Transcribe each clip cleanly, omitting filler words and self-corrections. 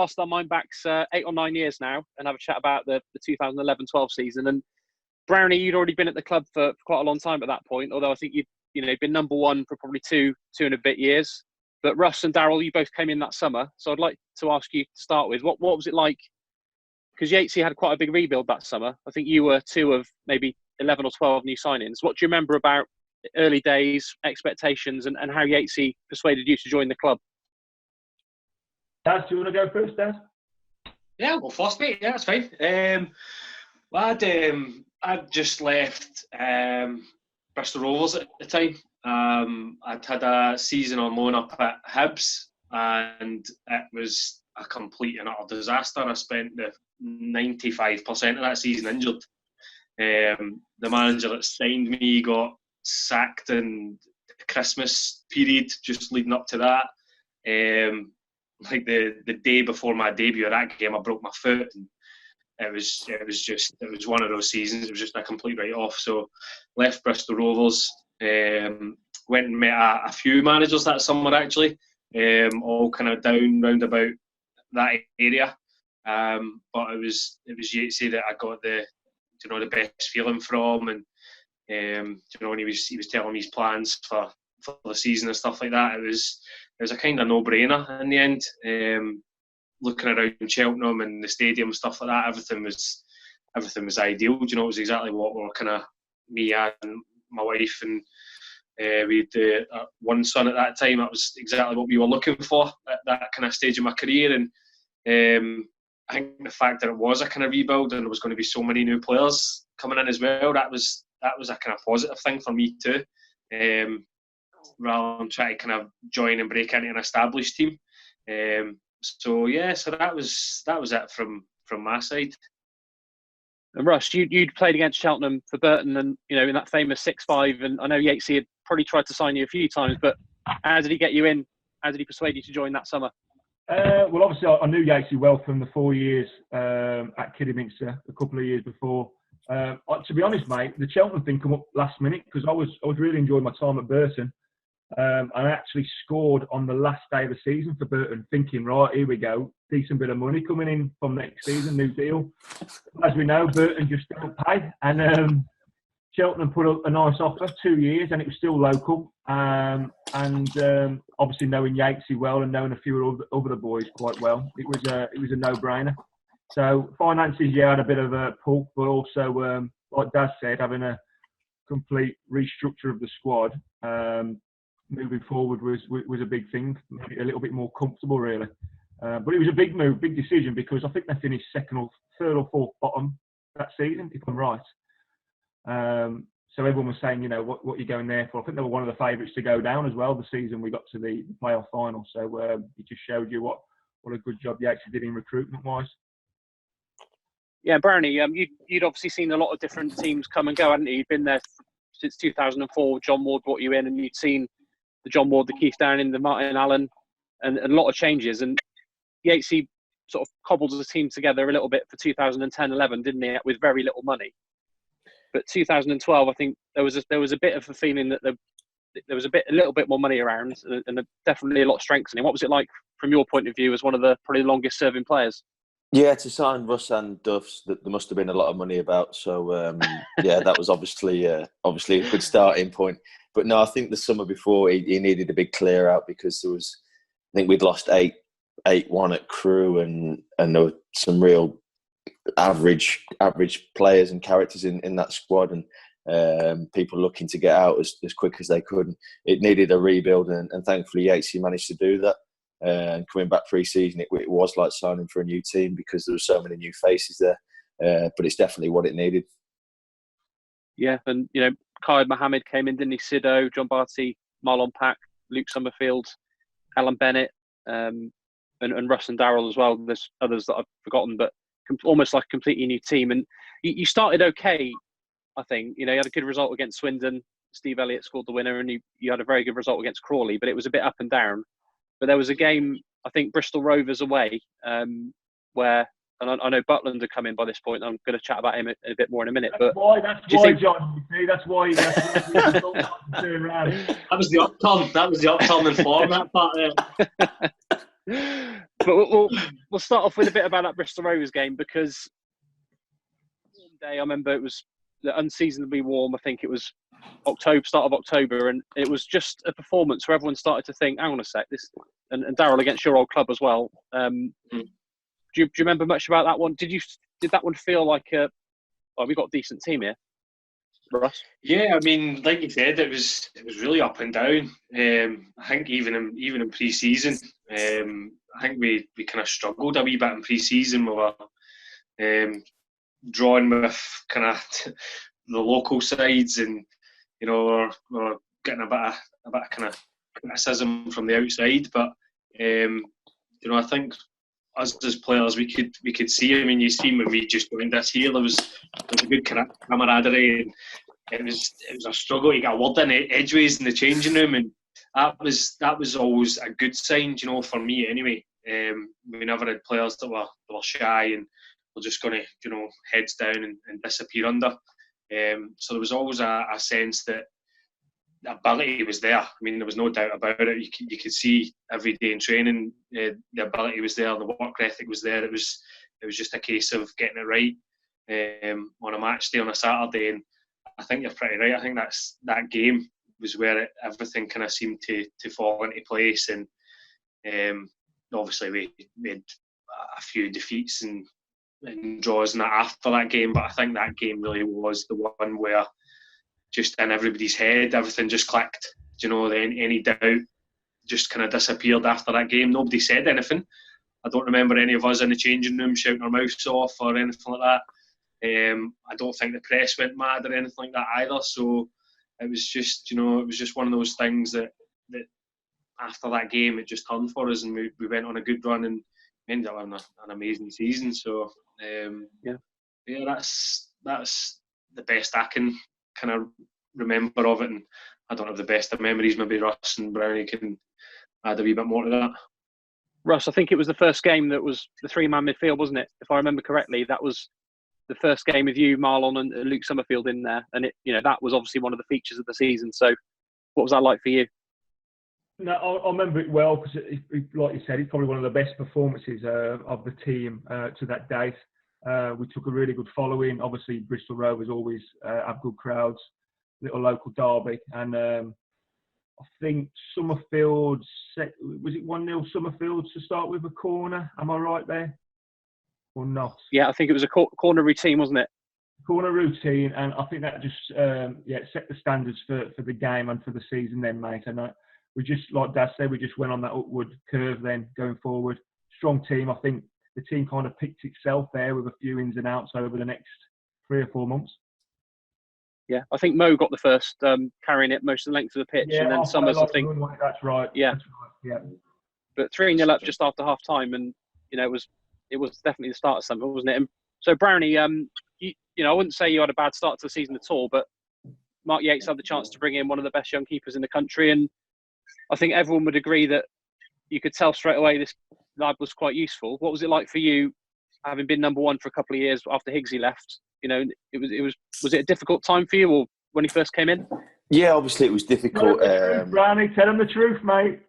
cast our mind back 8 or 9 years now and have a chat about the 2011-12 season. And Brownie, you'd already been at the club for quite a long time at that point, although I think you'd been number one for probably two and a bit years. But Russ and Darryl, you both came in that summer. So I'd like to ask you to start with, what was it like? Because Yatesy had quite a big rebuild that summer. I think you were 2 of maybe 11 or 12 new signings. What do you remember about early days, expectations, and how Yatesy persuaded you to join the club? Daz, do you want to go first, Daz? Yeah, well, first, mate. Yeah, that's fine. Well, I'd just left Bristol Rovers at the time. I'd had a season on loan up at Hibs, and it was a complete and utter disaster. I spent the 95% of that season injured. The manager that signed me got sacked in the Christmas period, just leading up to that. Like the day before my debut at that game, I broke my foot, and it was one of those seasons. It was just a complete write-off. So left Bristol Rovers, went and met a few managers that summer actually, all kind of down round about that area. But it was Yatesy that I got the best feeling from, and when he was telling me his plans for the season and stuff like that, it was a kind of no-brainer in the end. Looking around Cheltenham and the stadium and stuff like that, everything was ideal. It was exactly what we were kind of, me and my wife, and we had one son at that time. That was exactly what we were looking for at that kind of stage of my career. And I think the fact that it was a kind of rebuild and there was going to be so many new players coming in as well, that was a kind of positive thing for me too. Rather than trying to kind of join and break into an established team. So that was it from my side. And Russ, you'd played against Cheltenham for Burton, and in that famous 6-5. And I know Yatesy had probably tried to sign you a few times, but how did he get you in? How did he persuade you to join that summer? Well, obviously, I knew Yatesy well from the 4 years at Kidderminster, a couple of years before. To be honest, mate, the Cheltenham thing come up last minute because I was really enjoying my time at Burton. I actually scored on the last day of the season for Burton, thinking, right, here we go, decent bit of money coming in from next season, new deal. As we know, Burton just don't pay, and Cheltenham put up a nice offer, 2 years, and it was still local. And obviously knowing Yatesy well and knowing a few of the boys quite well, it was a no-brainer. So finances, had a bit of a pull, but also, like Daz said, having a complete restructure of the squad. Moving forward was a big thing, maybe a little bit more comfortable really. But it was a big move, big decision, because I think they finished second or third or fourth bottom that season, if I'm right. So everyone was saying, what you're going there for. I think they were one of the favourites to go down as well the season we got to the playoff final. So it just showed you what a good job Yatesy did in recruitment-wise. Yeah, Brownie, you'd obviously seen a lot of different teams come and go, hadn't you? You'd been there since 2004. John Ward brought you in, and you'd seen the John Ward, the Keith Downing, the Martin Allen, and a lot of changes. And Yatesy sort of cobbled the team together a little bit for 2010-11, didn't he? With very little money. But 2012, I think there was a bit of a feeling that there was a little bit more money around, and definitely a lot of strengthening. What was it like from your point of view as one of the probably longest serving players? Yeah, to sign Russ and Duffs, there must have been a lot of money about. So that was obviously a good starting point. But no, I think the summer before he needed a big clear out because I think we'd lost 8-1 at Crewe, and there were some real average players and characters in that squad, and people looking to get out as quick as they could. And it needed a rebuild, and thankfully Yatesy managed to do that. And coming back pre-season, it was like signing for a new team because there were so many new faces there. But it's definitely what it needed. Yeah, and Khalid Mohammed came in, didn't he? Sido, John Barty, Marlon Pack, Luke Summerfield, Alan Bennett, and Russ and Darryl as well. There's others that I've forgotten, but almost like a completely new team. And you started okay, I think. You had a good result against Swindon. Steve Elliott scored the winner, and you had a very good result against Crawley, but it was a bit up and down. But there was a game, I think, Bristol Rovers away, where, and I know Butland had come in by this point. I'm going to chat about him a bit more in a minute. That's why, John. You see, that's why turn around. That was the upturn in form, that part there. But we'll start off with a bit about that Bristol Rovers game, because one day I remember it was unseasonably warm. I think it was start of October, and it was just a performance where everyone started to think, hang on a sec, and Darryl, against your old club as well. Do you remember much about that one? Did that one feel like we got a decent team here, Russ? Yeah, I mean, like you said, it was really up and down. I think even in pre-season, I think we kind of struggled a wee bit in pre-season. We were drawing with kind of the local sides, and we're getting a bit of kind of criticism from the outside. But I think us as players, we could see. I mean, you see when we just joined this year, there was a good camaraderie, and it was a struggle to get a word in edgeways in the changing room, and that was always a good sign, for me anyway. We never had players that were shy and were just going to heads down and disappear under. So there was always a sense that the ability was there. I mean, there was no doubt about it. You could see every day in training, the ability was there, the work ethic was there. It was just a case of getting it right on a match day on a Saturday. And I think you're pretty right. I think that game was where everything kind of seemed to fall into place. And obviously we made a few defeats and draws and that after that game, but I think that game really was the one where just in everybody's head everything just clicked. Any doubt just kind of disappeared after that game. Nobody said anything. I don't remember any of us in the changing room shouting our mouths off or anything like that. I don't think the press went mad or anything like that either. So it was just, one of those things that after that game it just turned for us, and we went on a good run and ended up having an amazing season. So that's the best I can kind of remember of it, and I don't have the best of memories. Maybe Russ and Brownie can add a wee bit more to that. Russ, I think it was the first game that was the three-man midfield, wasn't it? If I remember correctly, that was the first game with you, Marlon, and Luke Summerfield in there, and that was obviously one of the features of the season. So, what was that like for you? No, I remember it well because, like you said, it's probably one of the best performances of the team to that date. We took a really good following. Obviously, Bristol Rovers always have good crowds, little local derby. And I think Summerfield, was it 1-0 Summerfield to start with a corner? Am I right there? Or not? Yeah, I think it was a corner routine, wasn't it? Corner routine, and I think that just set the standards for the game and for the season then, mate. And we just, like Dad said, we just went on that upward curve then going forward. Strong team. I think the team kind of picked itself there with a few ins and outs over the next 3 or 4 months. Yeah, I think Mo got the first carrying it most of the length of the pitch, and then Summers, I think. That's right. Yeah. That's right. Yeah. But 3-0 up just after half time, and it was definitely the start of something, wasn't it? And so Brownie, I wouldn't say you had a bad start to the season at all, but Mark Yates had the chance to bring in one of the best young keepers in the country, and I think everyone would agree that you could tell straight away this lad was quite useful. What was it like for you, having been number one for a couple of years after Higgsy left? Was it a difficult time for you, or when he first came in? Yeah, obviously it was difficult. Brownie, tell him the truth, mate.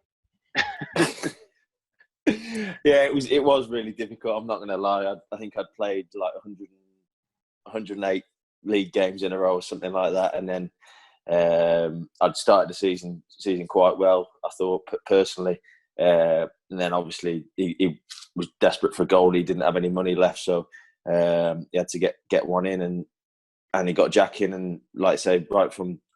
Yeah, it was really difficult. I'm not going to lie. I think I'd played like 108 league games in a row or something like that, and then I'd started the season quite well, I thought, personally. And then obviously he was desperate for a goal. He didn't have any money left, so he had to get one in, and he got Jack in. And like I say,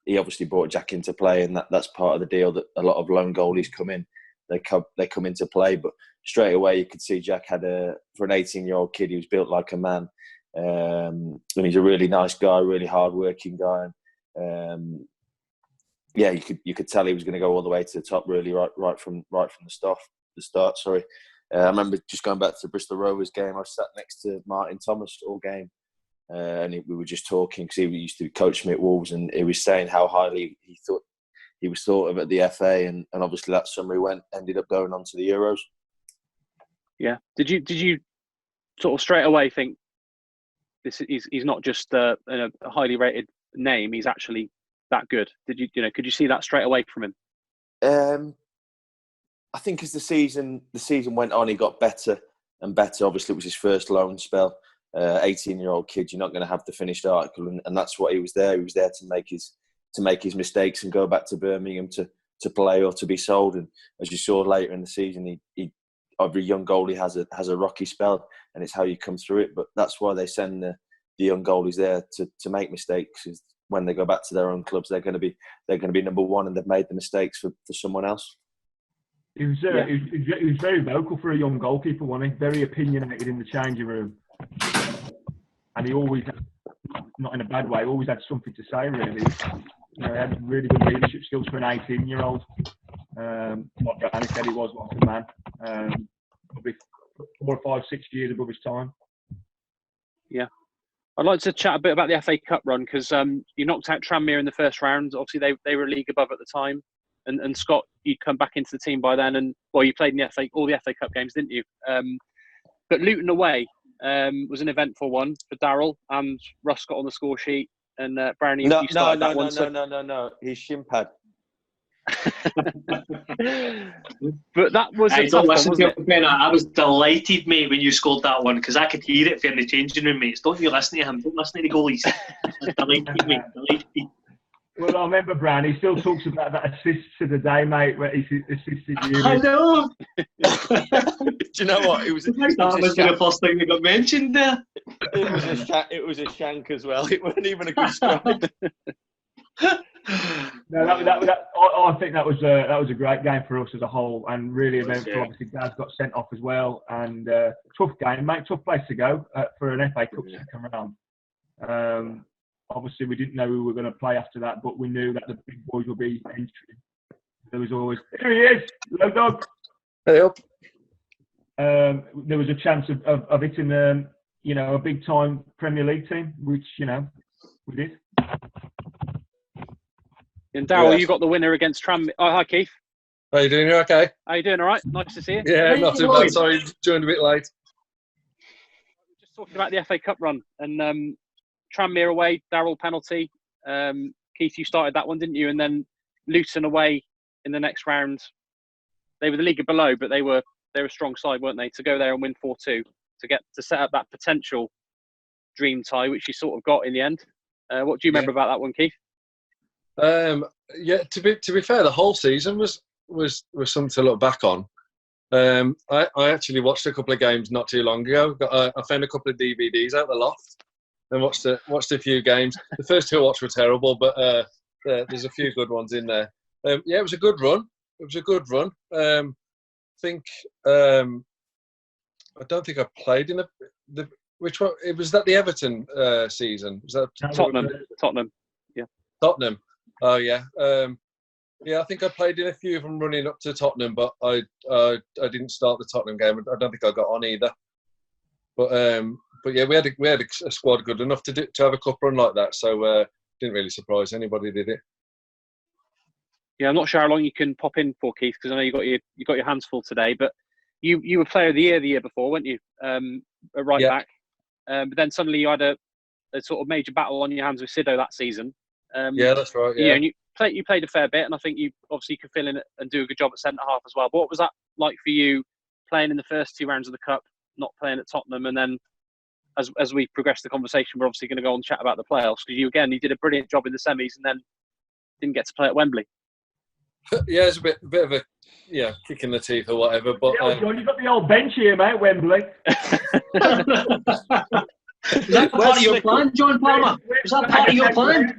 he obviously brought Jack into play, and that's part of the deal that a lot of lone goalies come in. They come into play, but straight away you could see Jack had for an 18-year-old kid, he was built like a man, and he's a really nice guy, really hard-working guy. Yeah, you could tell he was going to go all the way to the top, really, right from the start. Sorry, I remember just going back to the Bristol Rovers game. I sat next to Martin Thomas all game, and we were just talking because he used to coach me at Wolves, and he was saying how highly he thought he was thought of at the FA, and obviously that summer he ended up going on to the Euros. Yeah. Did you sort of straight away think he's not just a highly rated name? He's actually that good. Could you see that straight away from him? I think as the season went on, he got better and better. Obviously, it was his first loan spell. 18-year-old kid, you're not going to have the finished article, and that's what he was there. He was there to make his mistakes and go back to Birmingham to play or to be sold. And as you saw later in the season, he every young goalie has a rocky spell, and it's how you come through it. But that's why they send the young goalies there to make mistakes. Is when they go back to their own clubs, they're going to be number one, and they've made the mistakes for someone else. He was very vocal for a young goalkeeper, wasn't he? Very opinionated in the changing room. And he always, not in a bad way, always had something to say, really. He had really good leadership skills for an 18-year-old. Like Johannes said, he was like a man. Probably 4 or 5, 6 years above his time. Yeah. I'd like to chat a bit about the FA Cup run, because you knocked out Tranmere in the first round. Obviously, they were a league above at the time. And Scott, you'd come back into the team by then, and you played in all the FA Cup games, didn't you? But Luton away was an eventful one for Darryl, and Russ got on the score sheet, and Brownie, you started that one. No, he's shin pad. But that was a tough one, wasn't it? Ben, I was delighted, mate, when you scored that one, because I could hear it from the changing room, mates. Don't you listen to him? Don't listen to the goalies. I was delighted, mate. Delighted. Well, I remember Brown. He still talks about that assist to the day, mate, where he assisted you. I know. Do you know what? It was the first thing that got mentioned there. It was a shank as well. It wasn't even a good strike. No, I think that was a great game for us as a whole, and really eventful. Yeah. Obviously, Daz got sent off as well, and tough game, mate. Tough place to go for an FA Cup second round. Obviously, we didn't know who we were going to play after that, but we knew that the big boys would be entering. There was always, here he is, Low Dog. Hey up. There was a chance of hitting a big time Premier League team, which we did. And Darryl, you got the winner against Tranmere. Oh, hi Keith. How you doing? You okay? How you doing? All right. Nice to see you. Yeah, not too bad. Sorry, joined a bit late. Just talking about the FA Cup run, and Tranmere away, Darryl penalty. Keith, you started that one, didn't you? And then Luton away in the next round. They were the league below, but they were a strong side, weren't they? To go there and win 4-2 to set up that potential dream tie, which you sort of got in the end. What do you remember about that one, Keith? Yeah, to be fair, the whole season was something to look back on. I actually watched a couple of games not too long ago. I found a couple of DVDs out the loft and watched a few games. The first 2 I watched were terrible, but there's a few good ones in there. Yeah, it was a good run. I think I don't think I played in the which one? It was that the Everton season. Was that Tottenham? Yeah. Tottenham. Oh yeah. Yeah, I think I played in a few of them running up to Tottenham, but I didn't start the Tottenham game. I don't think I got on either. But yeah, we had a squad good enough to have a cup run like that, so didn't really surprise anybody, did it? Yeah, I'm not sure how long you can pop in for, Keith, because I know you got your hands full today. But you were Player of the Year before, weren't you? Right back. But then suddenly you had a sort of major battle on your hands with Sido that season. Yeah, that's right. Yeah, and you played a fair bit, and I think you obviously could fill in and do a good job at centre half as well. But what was that like for you, playing in the first 2 rounds of the Cup, not playing at Tottenham, and then as we progress the conversation, we're obviously going to go on and chat about the playoffs, because you did a brilliant job in the semis and then didn't get to play at Wembley. Yeah, it's a bit of a kick in the teeth or whatever. But John, you've got the old bench here, mate, Wembley. Is that part of your plan, John Palmer? Is that part of your plan?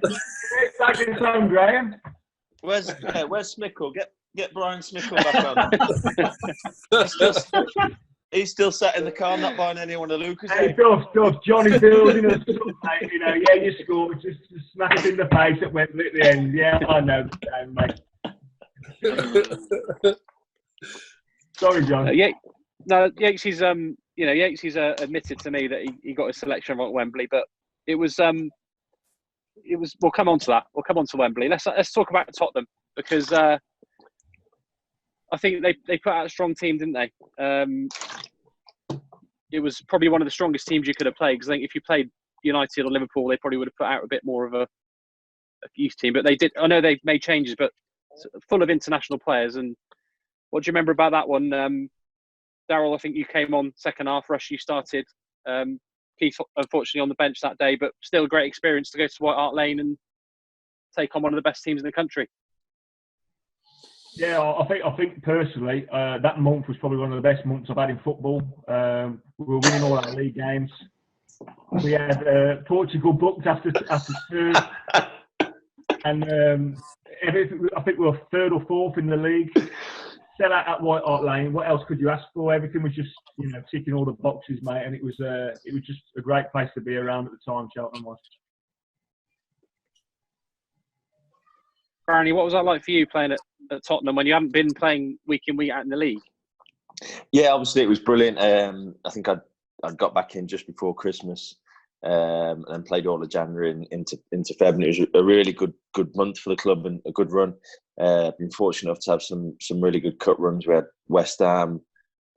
Back in time, Graham. Where's Smickle? Get Brian Smickle back on. He's still sat in the car, not buying anyone a Lucas. Hey, tough. Johnny building us, mate. You scored, just smack it in the face at Wembley at the end. Yeah, I know, mate. Sorry, John. Yates Yates admitted to me that he got his selection at Wembley, but it was. We'll come on to that. We'll come on to Wembley. Let's talk about Tottenham, because I think they put out a strong team, didn't they? It was probably one of the strongest teams you could have played, because I think if you played United or Liverpool, they probably would have put out a bit more of a youth team. But they did. I know they've made changes, but full of international players. And What do you remember about that one? Darryl, I think you came on second half. Rush, you started. Keith, unfortunately, on the bench that day, but still a great experience to go to White Hart Lane and take on one of the best teams in the country. Yeah, I think personally, that month was probably one of the best months I've had in football. We were winning all our league games. We had Portugal booked after two, and I think we were third or fourth in the league. Sell out at White Hart Lane. What else could you ask for? Everything was just, ticking all the boxes, mate. And it was just a great place to be around at the time. Cheltenham was. Barney, what was that like for you playing at Tottenham when you haven't been playing week in, week out in the league? Yeah, obviously it was brilliant. I think I got back in just before Christmas, and played all of January into Feb. And it was a really good month for the club and a good run. Been fortunate enough to have some really good cut runs. We had West Ham,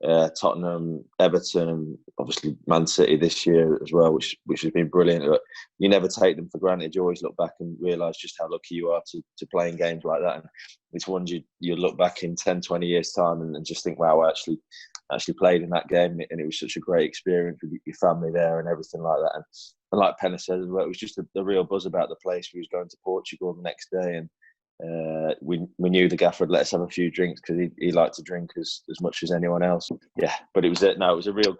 Tottenham, Everton, and obviously Man City this year as well, which has been brilliant. But you never take them for granted. You always look back and realise just how lucky you are to play in games like that. And it's ones you look back in 10, 20 years' time and just think, wow, I actually played in that game, and it was such a great experience with your family there and everything like that. And like Penn said as well, it was just a real buzz about the place. We was going to Portugal the next day, and we knew the gaffer would let us have a few drinks because he liked to drink as much as anyone else. Yeah, but it was a real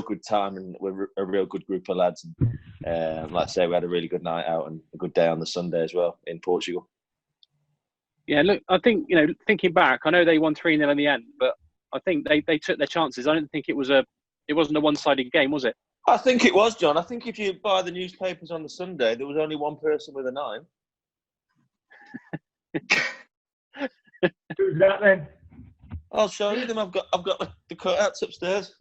good time, and we're a real good group of lads. And like I say, we had a really good night out and a good day on the Sunday as well in Portugal. Yeah, look, I think thinking back, I know they won 3-0 in the end, but I think they took their chances. I don't think it wasn't a one-sided game, was it? I think it was, John. I think if you buy the newspapers on the Sunday, there was only one person with a 9. Who's that then? I'll show you them. I've got the cutouts upstairs.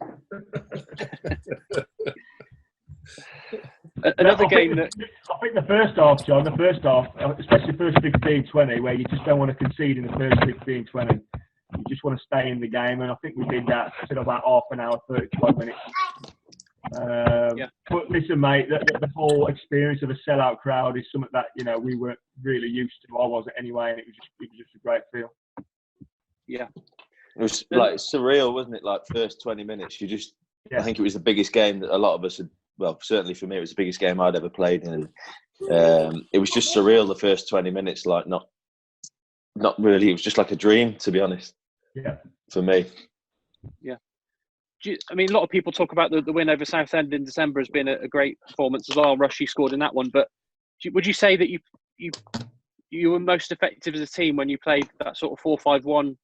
Another game that I think the first half, John, especially the first 15, 20, where you just don't want to concede in the first 15, 20. You just want to stay in the game, and I think we did that for about half an hour, 35 minutes. But listen, mate, the whole experience of a sellout crowd is something that we weren't really used to. I wasn't anyway, and it was just a great feel. Yeah, it was like surreal, wasn't it? Like first 20 minutes, I think it was the biggest game that a lot of us had. Well, certainly for me, it was the biggest game I'd ever played in. It was just surreal the first 20 minutes, like not really. It was just like a dream, to be honest. Yeah, for me. Yeah. I mean, a lot of people talk about the win over Southend in December as being a great performance as well. Rushy scored in that one, but would you say that you were most effective as a team when you played that sort of 4-5-1,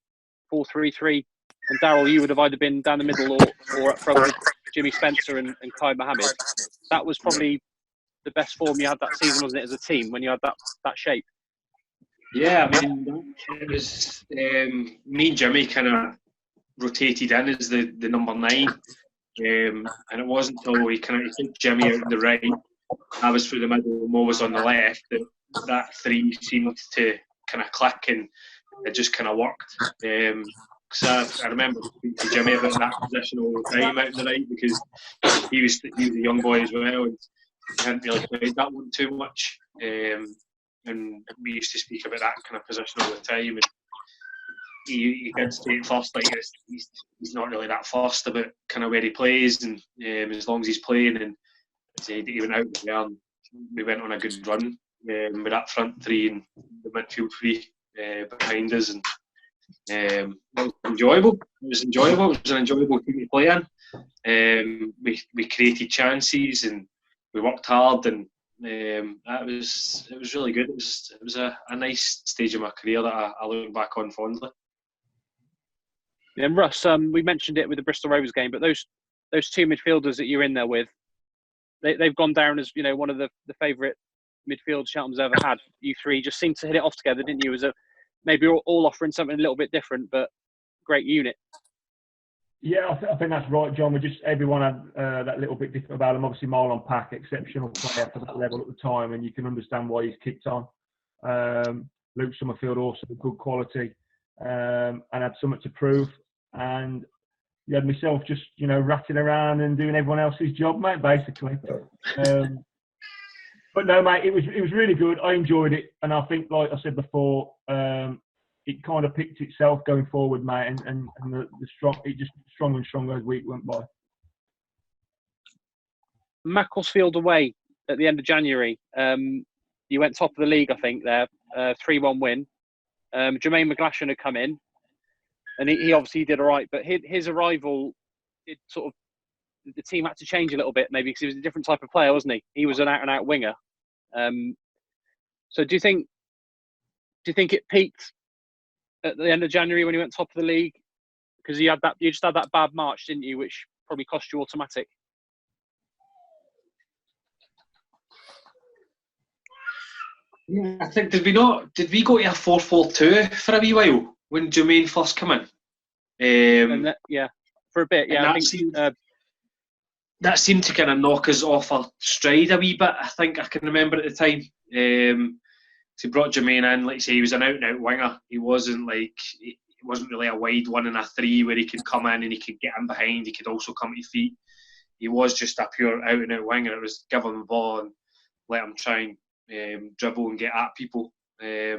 4-3-3? And Darryl, you would have either been down the middle or up front with Jimmy Spencer and Kai Mohammed. That was probably the best form you had that season, wasn't it, as a team, when you had that shape? Yeah, I mean, it was me and Jimmy kind of rotated in as the number 9, and it wasn't until we kind of took Jimmy out on the right, I was through the middle, Mo was on the left, that 3 seemed to kind of click, and it just kind of worked. So I remember speaking to Jimmy about that position all the time out on the right, because he was a young boy as well, and he hadn't really played that one too much. And we used to speak about that kind of position all the time. And he did say first, like he's not really that fussed about kind of where he plays, and as long as he's playing. And he went out there, and we went on a good run with that front 3 and the midfield 3 behind us, and it was enjoyable. It was an enjoyable team to play in. We created chances and we worked hard, and it was really good. It was a nice stage of my career that I look back on fondly. And Russ, we mentioned it with the Bristol Rovers game, but those 2 midfielders that you're in there with, they've gone down as one of the favourite midfield Cheltenham's ever had. You 3 just seemed to hit it off together, didn't you? As maybe all offering something a little bit different, but great unit. Yeah, I think that's right, John. Everyone had that little bit different about him. Obviously, Marlon Pack, exceptional player for that level at the time, and you can understand why he's kicked on. Luke Summerfield also good quality, and had something to prove. And you had myself just ratting around and doing everyone else's job, mate, basically. But no, mate, it was really good. I enjoyed it, and I think, like I said before, it kind of picked itself going forward, mate, and the strong, it just stronger and stronger as week went by. Macclesfield away at the end of January. You went top of the league, I think, there. 3-1 win. Jermaine McGlashan had come in, and he obviously did all right. But his arrival, it sort of, the team had to change a little bit, maybe, because he was a different type of player, wasn't he? He was an out-and-out winger. So do you think it peaked at the end of January when you went top of the league? Because you just had that bad March, didn't you, which probably cost you automatic. Yeah, I think did we go to a 4-4-2 for a wee while when Jermaine first came in? For a bit. Yeah, I think that seemed to kind of knock us off our stride a wee bit. I think I can remember at the time. He brought Jermaine in, like I say, he was an out-and-out winger. He wasn't really a wide 1 and a 3 where he could come in and he could get in behind. He could also come to feet. He was just a pure out-and-out winger. It was give him the ball and let him try and dribble and get at people. I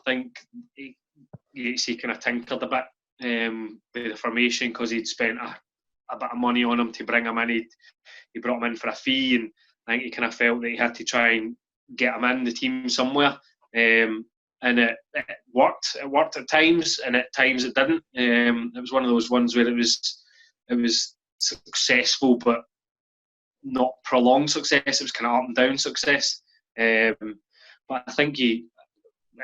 think he kind of tinkered a bit with the formation because he'd spent a bit of money on him to bring him in. He brought him in for a fee, and I think he kind of felt that he had to try and get him in the team somewhere. And it worked. It worked at times, and at times it didn't. It was one of those ones where it was successful, but not prolonged success. It was kind of up and down success. But I think in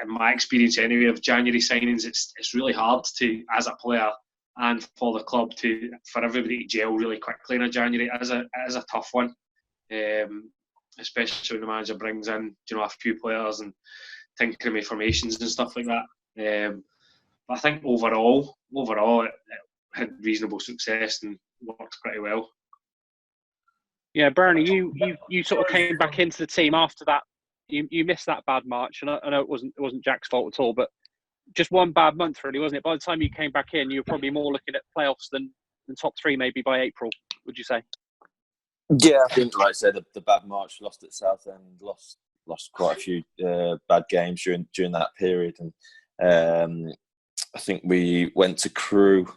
my experience anyway of January signings, it's really hard to, as a player and for the club, for everybody to gel really quickly in a January. It is a tough one, especially when the manager brings in a few players and tinkering with formations and stuff like that. But I think overall it had reasonable success and worked pretty well. Yeah, Bernie, you sort of came back into the team after that. You missed that bad March, and I know it wasn't Jack's fault at all, but just one bad month, really, wasn't it? By the time you came back in, you were probably more looking at playoffs than top 3 maybe by April, would you say? Yeah, I think, like I said, the bad March, lost at Southend, lost quite a few bad games during that period, and I think we went to Crewe,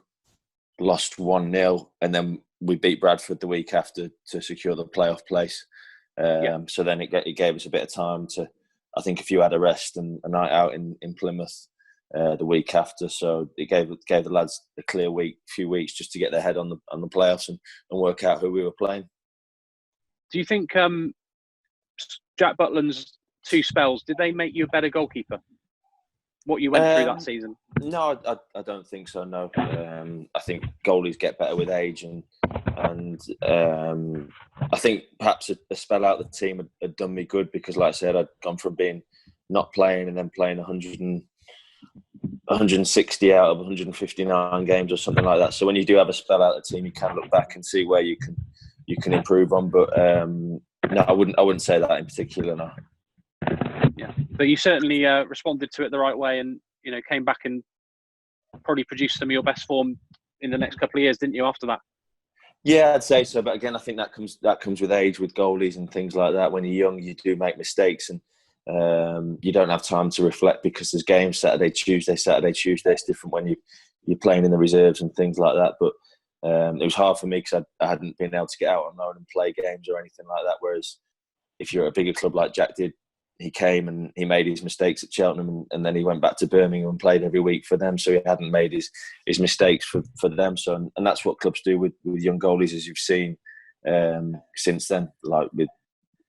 lost 1-0, and then we beat Bradford the week after to secure the playoff place. So then it gave us a bit of time to, I think, if you had a rest and a night out in Plymouth the week after, so it gave the lads a clear few weeks just to get their head on the playoffs and work out who we were playing. Do you think Jack Butland's 2 spells, did they make you a better goalkeeper? What you went through that season? No, I don't think so. No, I think goalies get better with age, and I think perhaps a spell out the team had done me good because, like I said, I'd gone from being not playing and then playing 160 out of 159 games or something like that. So when you do have a spell out the team, you can look back and see where you can improve on. But no, I wouldn't say that in particular. No. Yeah, but you certainly responded to it the right way, and came back and probably produced some of your best form in the next couple of years, didn't you? After that. Yeah, I'd say so. But again, I think that comes with age, with goalies and things like that. When you're young, you do make mistakes, and you don't have time to reflect because there's games Saturday, Tuesday. It's different when you're playing in the reserves and things like that. But it was hard for me because I hadn't been able to get out on loan and play games or anything like that. Whereas if you're at a bigger club like Jack did, he came and he made his mistakes at Cheltenham, and then he went back to Birmingham and played every week for them. So he hadn't made his mistakes for them. So and that's what clubs do with young goalies, as you've seen since then. Like with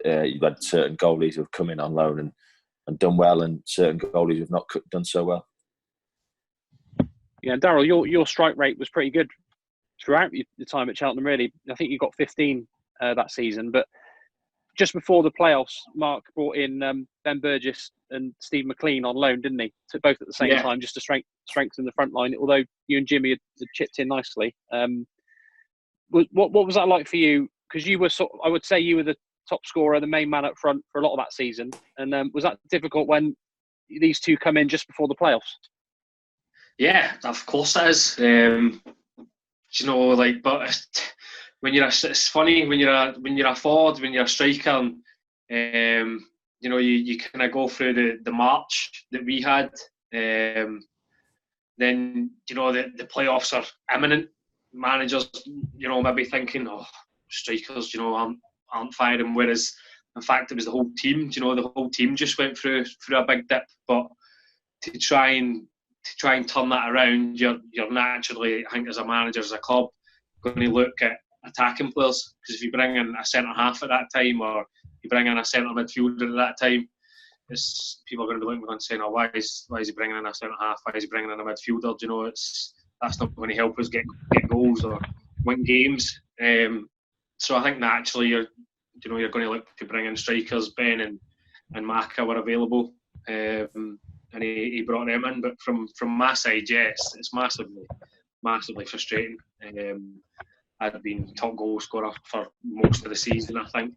you've had certain goalies who have come in on loan and done well, and certain goalies who have not done so well. Yeah, Darryl, your strike rate was pretty good throughout your time at Cheltenham. Really, I think you got 15 that season, but just before the playoffs, Mark brought in Ben Burgess and Steve McLean on loan, didn't he? So both at the same time, just to strengthen the front line. Although you and Jimmy had chipped in nicely. What was that like for you? Because you were I would say you were the top scorer, the main man up front for a lot of that season. And was that difficult when these two come in just before the playoffs? Yeah, of course it is. But when it's funny when you're a forward, when you're a striker, and you kind of go through the march that we had Then the playoffs are imminent. Managers, maybe thinking, oh, strikers, aren't firing. Whereas, in fact, it was the whole team. The whole team just went through a big dip. But to try and turn that around, you're naturally, I think, as a manager, as a club, going to look at attacking players. Because if you bring in a centre half at that time, or you bring in a centre midfielder at that time, people are going to be looking and saying, "Oh, why is he bringing in a centre half? Why is he bringing in a midfielder?" That's not going to help us get goals or win games. So I think naturally you're going to look to bring in strikers. Ben and Maka were available, and he brought them in. But from my side, yes, it's massively frustrating. I'd been top goal scorer for most of the season, I think.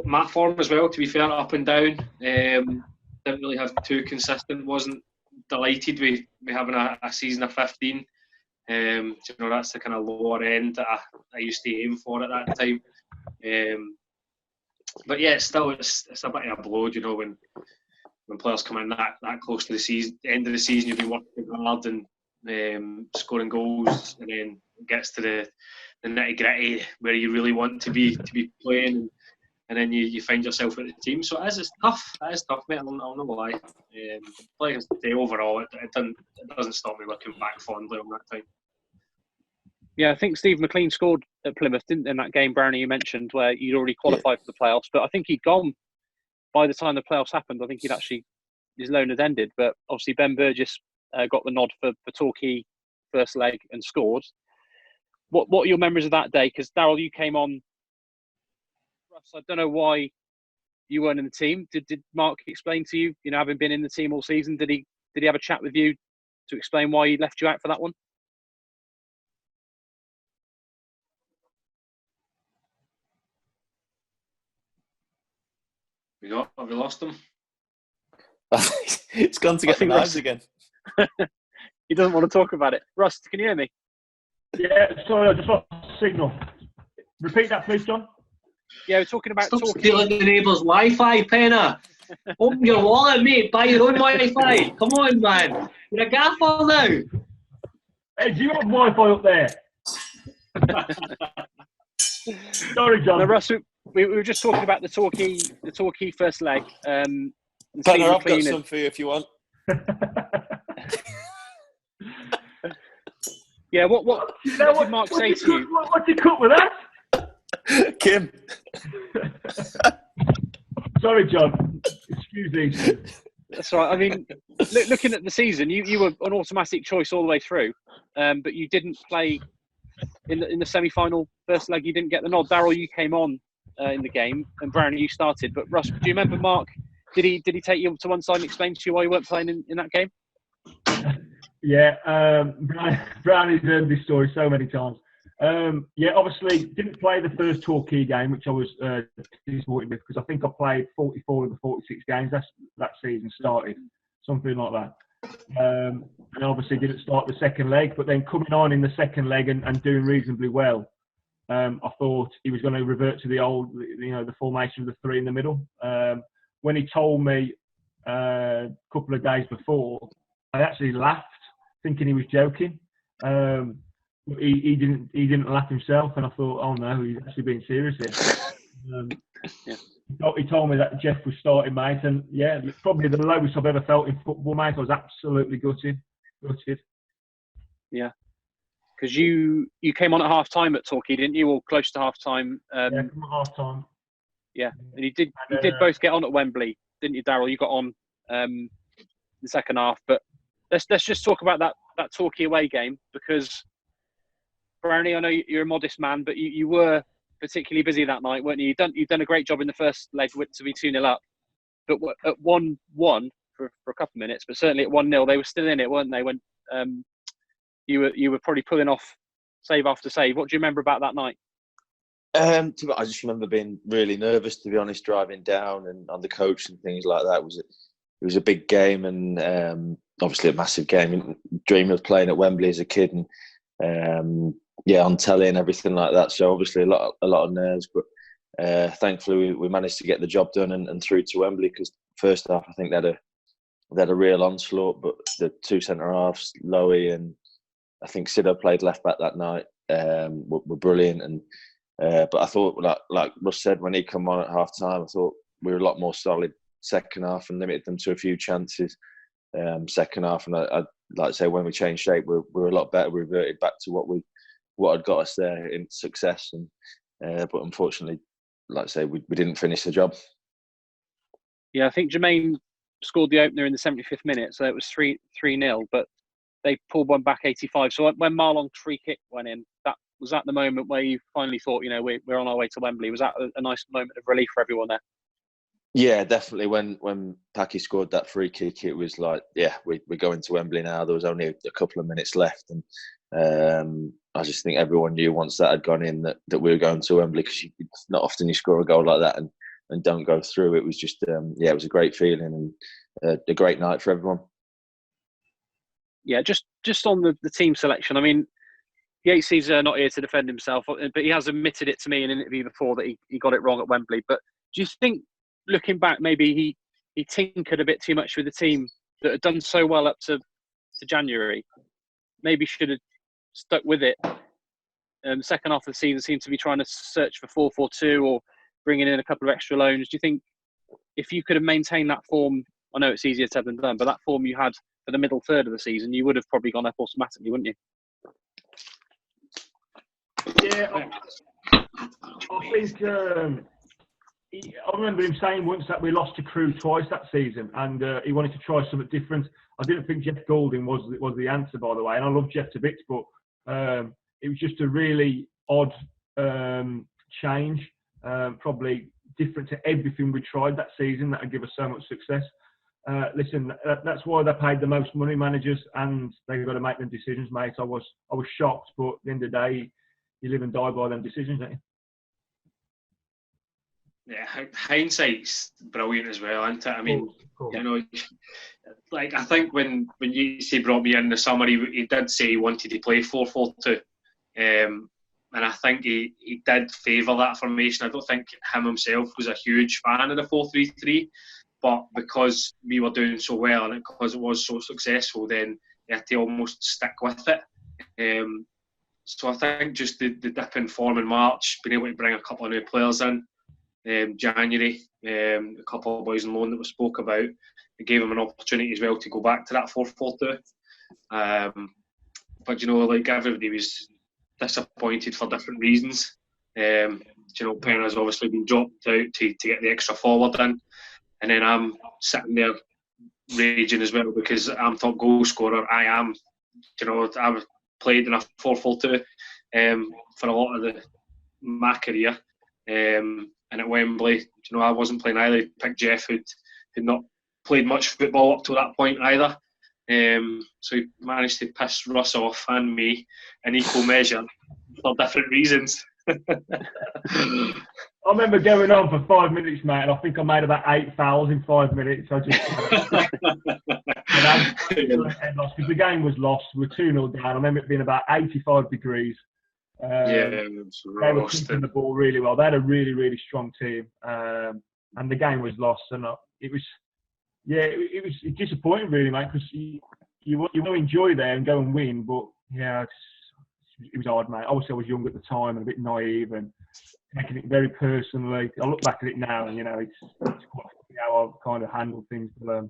My form as well, to be fair, up and down. Didn't really have too consistent. Wasn't delighted with having a season of 15. That's the kind of lower end that I used to aim for at that time. But yeah, it's a bit of a blow, when players come in that close to the end of the season, you've been working hard and scoring goals, and then it gets to the nitty gritty where you really want to be playing. And then you find yourself at the team. So it's tough. It is tough, mate. I'll not lie. Like I say, overall, it doesn't stop me looking back fondly on that time. Yeah, I think Steve McLean scored at Plymouth, didn't in that game, Brownie, you mentioned, where you'd already qualified for the playoffs. But I think he'd gone by the time the playoffs happened. I think his loan had ended. But obviously Ben Burgess got the nod for Torquay first leg and scored. What are your memories of that day? Because Darryl, you came on. I don't know why you weren't in the team. Did Mark explain to you, having been in the team all season, did he have a chat with you to explain why he left you out for that one? Have we lost him? It's gone to get the knives again. He doesn't want to talk about it. Russ, can you hear me? Yeah, sorry, I just lost the signal. Repeat that, please, John. Yeah, we're talking about Stop stealing the neighbour's Wi-Fi, Penna. Open your wallet, mate. Buy your own Wi-Fi. Come on, man. You're a gaffer now. Hey, do you have Wi-Fi up there? Sorry, John. No, Russ, we were just talking about the Torquay first leg. Penna, I've got some for you if you want. Yeah, what did Mark say to you? What did you cook with that? Kim. Sorry, John. Excuse me. That's right. I mean, looking at the season, you were an automatic choice all the way through, but you didn't play in the semi-final first leg. You didn't get the nod. Darryl, you came on in the game, and Brownie, you started. But Russ, do you remember Mark? Did he take you to one side and explain to you why you weren't playing in that game? Yeah, Brownie's heard this story so many times. Yeah, obviously didn't play the first Torquay game, which I was disappointed with, because I think I played 44 of the 46 games that season started, something like that. And obviously didn't start the second leg, but then coming on in the second leg and doing reasonably well, I thought he was going to revert to the old, the formation of the three in the middle. When he told me a couple of days before, I actually laughed, thinking he was joking. He didn't laugh himself, and I thought, oh no, he's actually being serious here. He told me that Jeff was starting, mate, and yeah, probably the lowest I've ever felt in football, mate. I was absolutely gutted. Yeah, because you came on at half time at Torquay, didn't you, or close to half time? Yeah, from half time. Yeah, and you did both get on at Wembley, didn't you, Darryl? You got on the second half, but let's just talk about that Torquay away game, because Brownie, I know you're a modest man, but you were particularly busy that night, weren't you? You've done a great job in the first leg to be 2-0 up, but at 1-1 for a couple of minutes, but certainly at 1-0 they were still in it, weren't they? When you were probably pulling off save after save. What do you remember about that night? I just remember being really nervous, to be honest, driving down and on the coach and things like that. It was a big game, and obviously a massive game. Dream of playing at Wembley as a kid, and on telly and everything like that. So obviously a lot of nerves, but thankfully we managed to get the job done and through to Wembley, because first half I think they had a they had a real onslaught, but the two centre halves, Lowe and I think Sido played left back that night, were brilliant. And but I thought, like Russ said, when he come on at half time, I thought we were a lot more solid second half and limited them to a few chances. Second half, and I'd like to say when we changed shape, we were a lot better. We reverted back to what had got us there in success. And but unfortunately, like I say, we didn't finish the job. Yeah, I think Jermaine scored the opener in the 75th minute, so it was 3-0. But they pulled one back 85. So when Marlon's free kick went in, that was at the moment where you finally thought, we're on our way to Wembley. Was that a nice moment of relief for everyone there? Yeah, definitely. When Paki scored that free kick, it was like, we're going to Wembley now. There was only a couple of minutes left, and I just think everyone knew once that had gone in that we were going to Wembley, because it's not often you score a goal like that and don't go through. It was just, it was a great feeling and a great night for everyone. Yeah, just on the team selection. I mean, Yates's not here to defend himself, but he has admitted it to me in an interview before that he got it wrong at Wembley. But do you think, looking back, maybe he tinkered a bit too much with the team that had done so well up to January? Maybe should have stuck with it. Second half of the season seemed to be trying to search for 4-4-2 or bringing in a couple of extra loans. Do you think if you could have maintained that form, I know it's easier said than done, but that form you had for the middle third of the season, you would have probably gone up automatically, wouldn't you? Yeah, I think I remember him saying once that we lost to Crewe twice that season, and he wanted to try something different. I didn't think Jeff Golding was the answer, by the way, and I love Jeff to bits, but it was just a really odd change, probably different to everything we tried that season that would give us so much success. Listen, that's why they paid the most money, managers, and they've got to make them decisions, mate. I was shocked, but at the end of the day, you live and die by them decisions, don't you? Yeah, hindsight's brilliant as well, isn't it? I mean, I think when Yatesy brought me in the summer, he did say he wanted to play 4-4-2, and I think he did favour that formation. I don't think him himself was a huge fan of the 4-3-3, but because we were doing so well and because it was so successful, then he had to almost stick with it. So I think just the dip in form in March, being able to bring a couple of new players in, January, a couple of boys on loan that we spoke about, it gave him an opportunity as well to go back to that 4-4-2. But everybody was disappointed for different reasons. Penn has obviously been dropped out to get the extra forward in, and then I'm sitting there raging as well because I'm top goal scorer. I've played in a 4-4-2 for a lot of my career. And at Wembley, I wasn't playing either. I picked Jeff, who'd not played much football up to that point either. So he managed to piss Russ off and me in equal measure for different reasons. I remember going on for 5 minutes, mate, and I think I made about 8 fouls in 5 minutes. I just because the game was lost. We were 2-0 down. I remember it being about 85 degrees. They were keeping the ball really well. They had a really, really strong team, and the game was lost. And it was disappointing, really, mate, because you want to enjoy there and go and win, but it was hard, mate. Obviously, I was young at the time and a bit naive and taking it very personally. I look back at it now, and it's quite funny how I've kind of handled things. But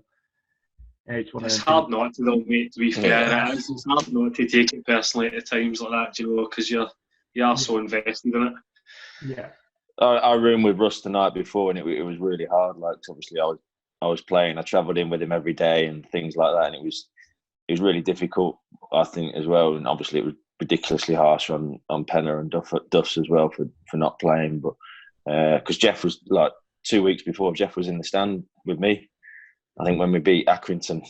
it's hard not to, though, mate. To be fair, it's hard not to take it personally at times like that, because you are so invested in it. Yeah. I roomed with Russ the night before, and it was really hard. Like, obviously, I was playing. I travelled in with him every day and things like that, and it was really difficult, I think, as well. And obviously, it was ridiculously harsh on Penner and Duffs as well for not playing. But because Jeff was, like, 2 weeks before, Jeff was in the stand with me. I think when we beat Accrington,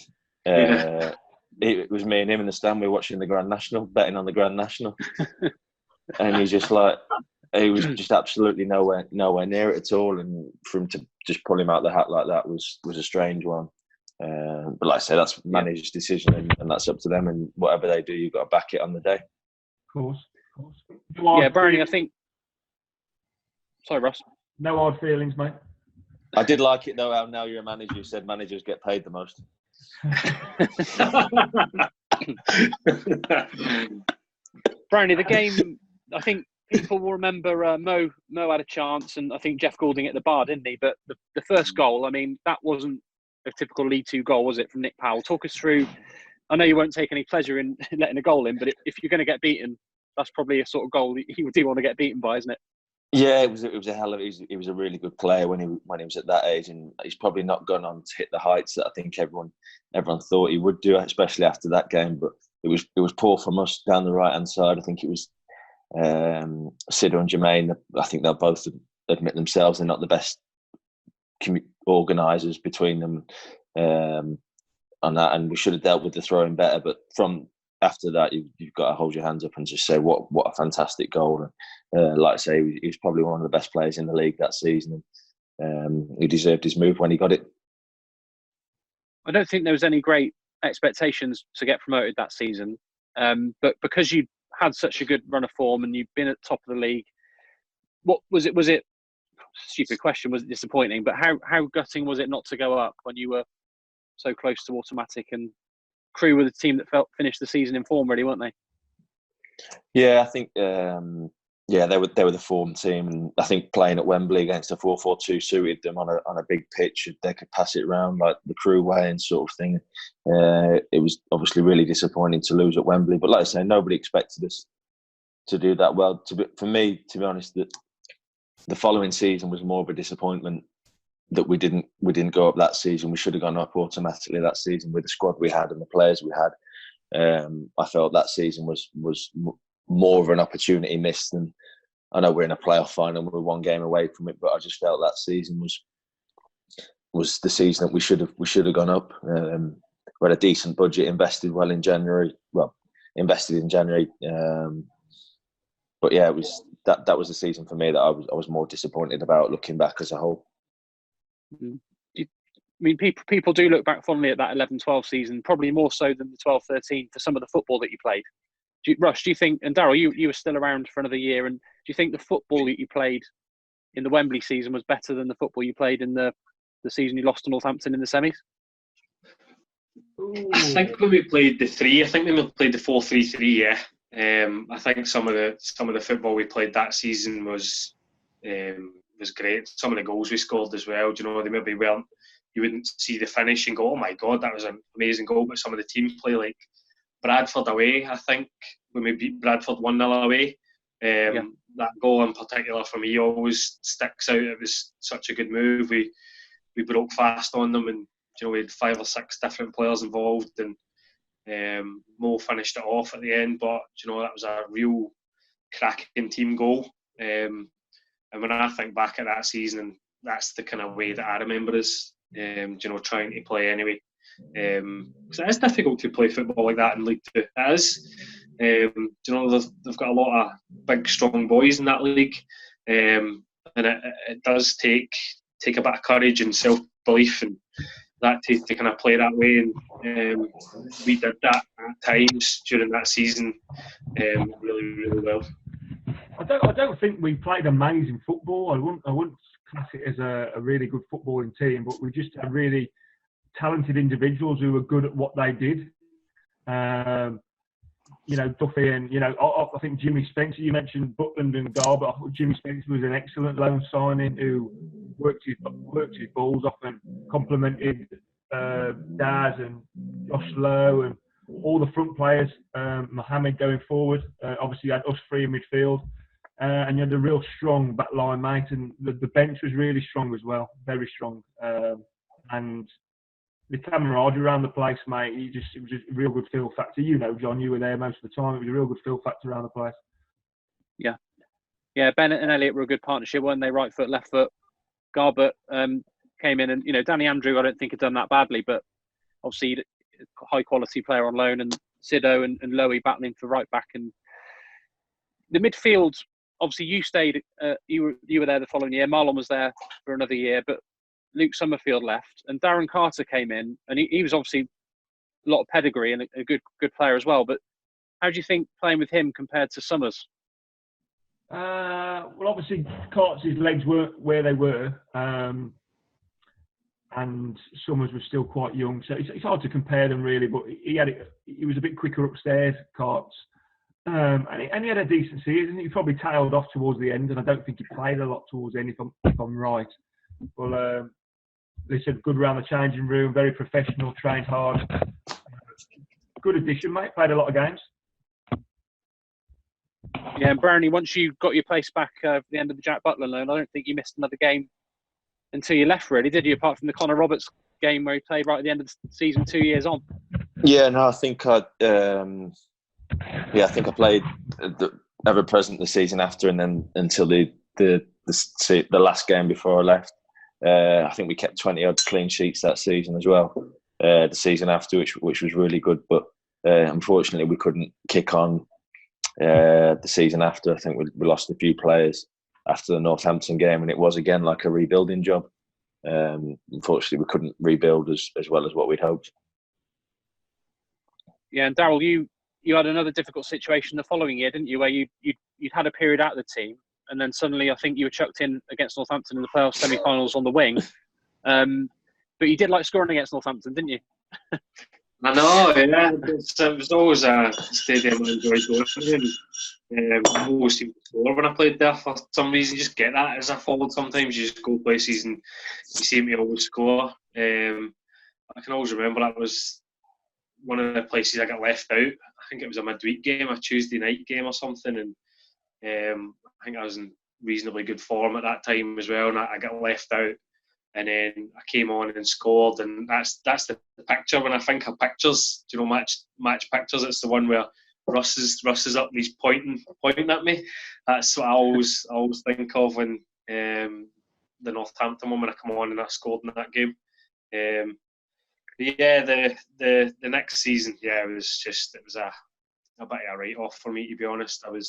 it was me and him in the stand. We were watching the Grand National, betting on the Grand National, and he was just absolutely nowhere near it at all. And for him to just pull him out the hat like that was a strange one. But like I say, that's manager's decision, and that's up to them. And whatever they do, you've got to back it on the day. Of course. Yeah, Bernie, I think. Sorry, Ross. No hard feelings, mate. I did like it though. How now you're a manager, you said managers get paid the most. Brownie, the game, I think people will remember Mo had a chance, and I think Jeff Goulding at the bar, didn't he? But the first goal, I mean, that wasn't a typical League Two goal, was it, from Nick Powell? Talk us through. I know you won't take any pleasure in letting a goal in, but if you're going to get beaten, that's probably a sort of goal that you do want to get beaten by, isn't it? Yeah, it was a hell of. He was a really good player when he was at that age, and he's probably not gone on to hit the heights that I think everyone thought he would do, especially after that game. But it was poor from us down the right hand side. I think it was Sido and Jermaine. I think they'll both admit themselves they're not the best organisers between them on that, and we should have dealt with the throwing better. But from after that, you've got to hold your hands up and just say what a fantastic goal. And like I say, he was probably one of the best players in the league that season. He deserved his move when he got it. I don't think there was any great expectations to get promoted that season, but because you had such a good run of form and you've been at the top of the league, what was it? Was it, stupid question, was it disappointing? But how gutting was it not to go up when you were so close to automatic? And Crewe were the team that finished the season in form, really, weren't they? Yeah, I think they were the form team, and I think playing at Wembley against a 4-4-2 suited them on a big pitch. They could pass it around like the Crewe way and sort of thing. It was obviously really disappointing to lose at Wembley, but like I say, nobody expected us to do that well. For me, to be honest, that the following season was more of a disappointment that we didn't go up that season. We should have gone up automatically that season with the squad we had and the players we had. I felt that season was more of an opportunity missed than. I know we're in a playoff final and we're one game away from it, but I just felt that season was the season that we should have gone up. We had a decent budget, invested in January. But yeah, it was that was the season for me that I was more disappointed about, looking back as a whole. I mean, people do look back fondly at that 11-12 season, probably more so than the 12-13 for some of the football that you played. Rush, do you think, and Darryl, you were still around for another year, and do you think the football that you played in the Wembley season was better than the football you played in the season you lost to Northampton in the semis? I think when we played the 3, I think when we played the 4-3-3, yeah. I think some of the football we played that season was great. Some of the goals we scored as well, they maybe weren't. You wouldn't see the finish and go, "Oh my God, that was an amazing goal." But some of the team play, like Bradford away, I think when we beat Bradford 1-0 away, that goal in particular for me always sticks out. It was such a good move. We broke fast on them, and we had 5 or 6 different players involved, and Mo finished it off at the end. But that was a real cracking team goal. And when I think back at that season, that's the kind of way that I remember us, trying to play anyway. Because it is difficult to play football like that in League Two. It is. They've got a lot of big, strong boys in that league, and it does take a bit of courage and self-belief and that to kind of play that way. And we did that at times during that season, really, really well. I don't think we played amazing football. I wouldn't class it as a really good footballing team, but we just had really talented individuals who were good at what they did. Duffy and I think Jimmy Spencer. You mentioned Butland and Garber. I thought Jimmy Spencer was an excellent loan signing who worked his balls off and complemented Daz and Josh Lowe and all the front players. Mohammed going forward. Obviously, you had us 3 in midfield. And you had a real strong back line, mate, and the bench was really strong as well, very strong. And the camaraderie around the place, mate, it was just a real good feel factor. John, you were there most of the time. It was a real good feel factor around the place. Yeah, Bennett and Elliott were a good partnership, weren't they? Right foot, left foot. Garbett came in, and Danny Andrew, I don't think had done that badly, but obviously a high quality player on loan, and Sido and Lowe battling for right back, and the midfield. Obviously, you stayed. You were there the following year. Marlon was there for another year, but Luke Summerfield left, and Darren Carter came in, and he was obviously a lot of pedigree and a good player as well. But how do you think playing with him compared to Summers? Well, obviously, Carter's legs weren't where they were. and Summers was still quite young, so it's hard to compare them really. But he was a bit quicker upstairs, Carts, and he had a decent season. He probably tailed off towards the end, and I don't think he played a lot towards the end, if I'm right. Well, they said good around the changing room, very professional, trained hard. Good addition, mate. Played a lot of games. Yeah, and Brownie, once you got your place back at the end of the Jack Butler loan, I don't think you missed another game until you left, really, did you? Apart from the Connor Roberts game where he played right at the end of the season 2 years on. Yeah, no, I think I played ever present the season after, and then until the last game before I left. I think we kept 20 odd clean sheets that season as well. The season after, which was really good, but unfortunately we couldn't kick on the season after. I think we lost a few players after the Northampton game, and it was again like a rebuilding job. Unfortunately, we couldn't rebuild as well as what we'd hoped. Yeah, and Darryl, you had another difficult situation the following year, didn't you? Where you'd had a period out of the team, and then suddenly I think you were chucked in against Northampton in the playoff semi-finals on the wing. But you did like scoring against Northampton, didn't you? I know, yeah. It was always a stadium I enjoyed going to. I always seemed to score when I played there for some reason. You just get that as a forward. Sometimes you just go places and you seem to always score. I can always remember that was one of the places I got left out. I think it was a midweek game, a Tuesday night game or something, and I think I was in reasonably good form at that time as well, and I got left out. And then I came on and scored, and that's the picture. When I think of pictures, do you know, match pictures, it's the one where Russ is up and he's pointing at me. That's what I always think of when the Northampton one, when I come on and I scored in that game. The next season, it was a bit of a write off for me, to be honest. I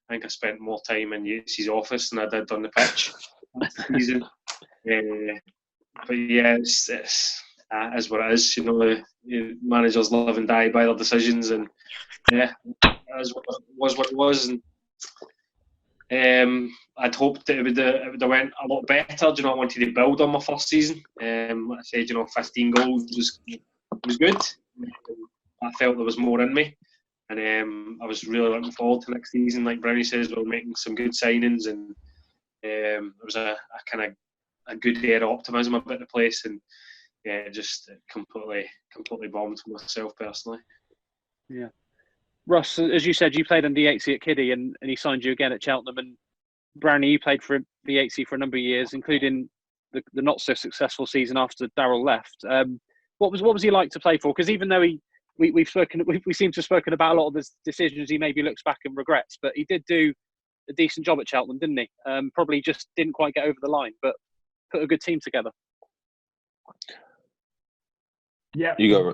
think I spent more time in Yates's office than I did on the pitch that season. But yeah, it's is what it is. You know, the managers live and die by their decisions, and yeah, it was what it was. And I'd hoped that it would have went a lot better. Do you know, I wanted to build on my first season. Like I said, 15 goals was good. I felt there was more in me, and I was really looking forward to next season. Like Brownie says, we were making some good signings, and there was a kind of a good air of optimism about the place, and yeah, just completely bombed for myself personally. Yeah. Russ, as you said, you played under Yatesy at Kiddie, and he signed you again at Cheltenham. And Brownie, you played for the Yatesy for a number of years, including the not so successful season after Darryl left. What was he like to play for? Because even though we seem to have spoken about a lot of the decisions he maybe looks back and regrets, but he did do a decent job at Cheltenham, didn't he? Probably just didn't quite get over the line, but put a good team together. Yeah, you go.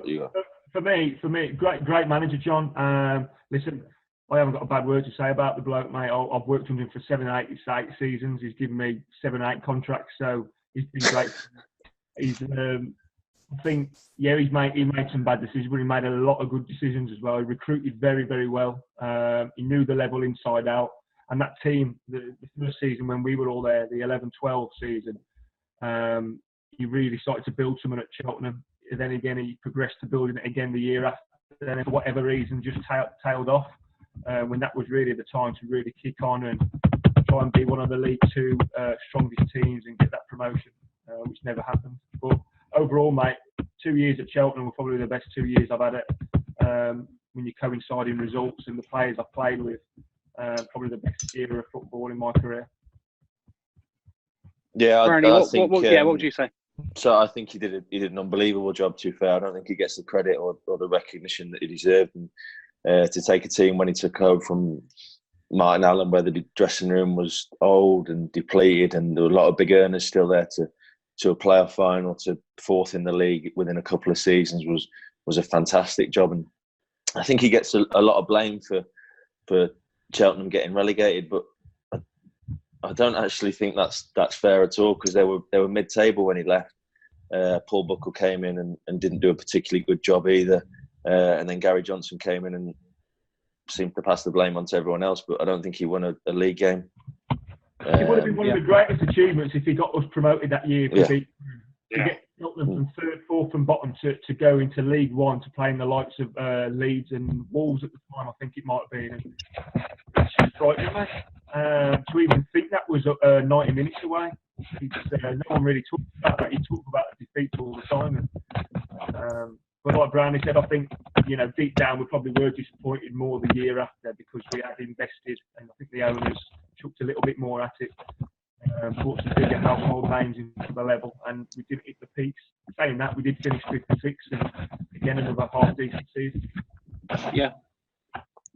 For me, great manager, John. Listen, I haven't got a bad word to say about the bloke, mate. I've worked with him for 7-8 seasons. He's given me 7-8 contracts, so he's been great. I think, he made some bad decisions, but he made a lot of good decisions as well. He recruited very, very well. He knew the level inside out. And that team, the first season when we were all there, the 11-12 season, he really started to build someone at Cheltenham. And then again, he progressed to building it again the year after. Then for whatever reason, just tailed off. When that was really the time to really kick on and try and be one of the League Two strongest teams and get that promotion, which never happened. But overall, mate, 2 years at Cheltenham were probably the best 2 years I've had it. When you coincide in results and the players I've played with, probably the best era of football in my career. Yeah, Bernie, I think. what would you say? So I think he did an unbelievable job. To be fair, I don't think he gets the credit or the recognition that he deserved. And to take a team when he took over from Martin Allen, where the dressing room was old and depleted, and there were a lot of big earners still there, to a playoff final, to fourth in the league within a couple of seasons was a fantastic job. And I think he gets a lot of blame for Cheltenham getting relegated, but I don't actually think that's fair at all, because they were mid-table when he left. Paul Buckle came in and didn't do a particularly good job either, and then Gary Johnson came in and seemed to pass the blame on to everyone else. But I don't think he won a league game. It would have been one of the greatest achievements if he got us promoted that year. To Cheltenham from third, fourth and bottom to go into League One to play in the likes of Leeds and Wolves at the time, I think it might have been. And it's just frightening, mate. To even think that was 90 minutes away. No one really talked about that. He talked about the defeats all the time. But like Brownie said, I think, deep down we probably were disappointed more the year after because we had invested, and I think the owners chucked a little bit more at it. Brought some bigger household names into the level, and we didn't hit the peaks. Saying that, we did finish 56, and again another half decent season. Yeah.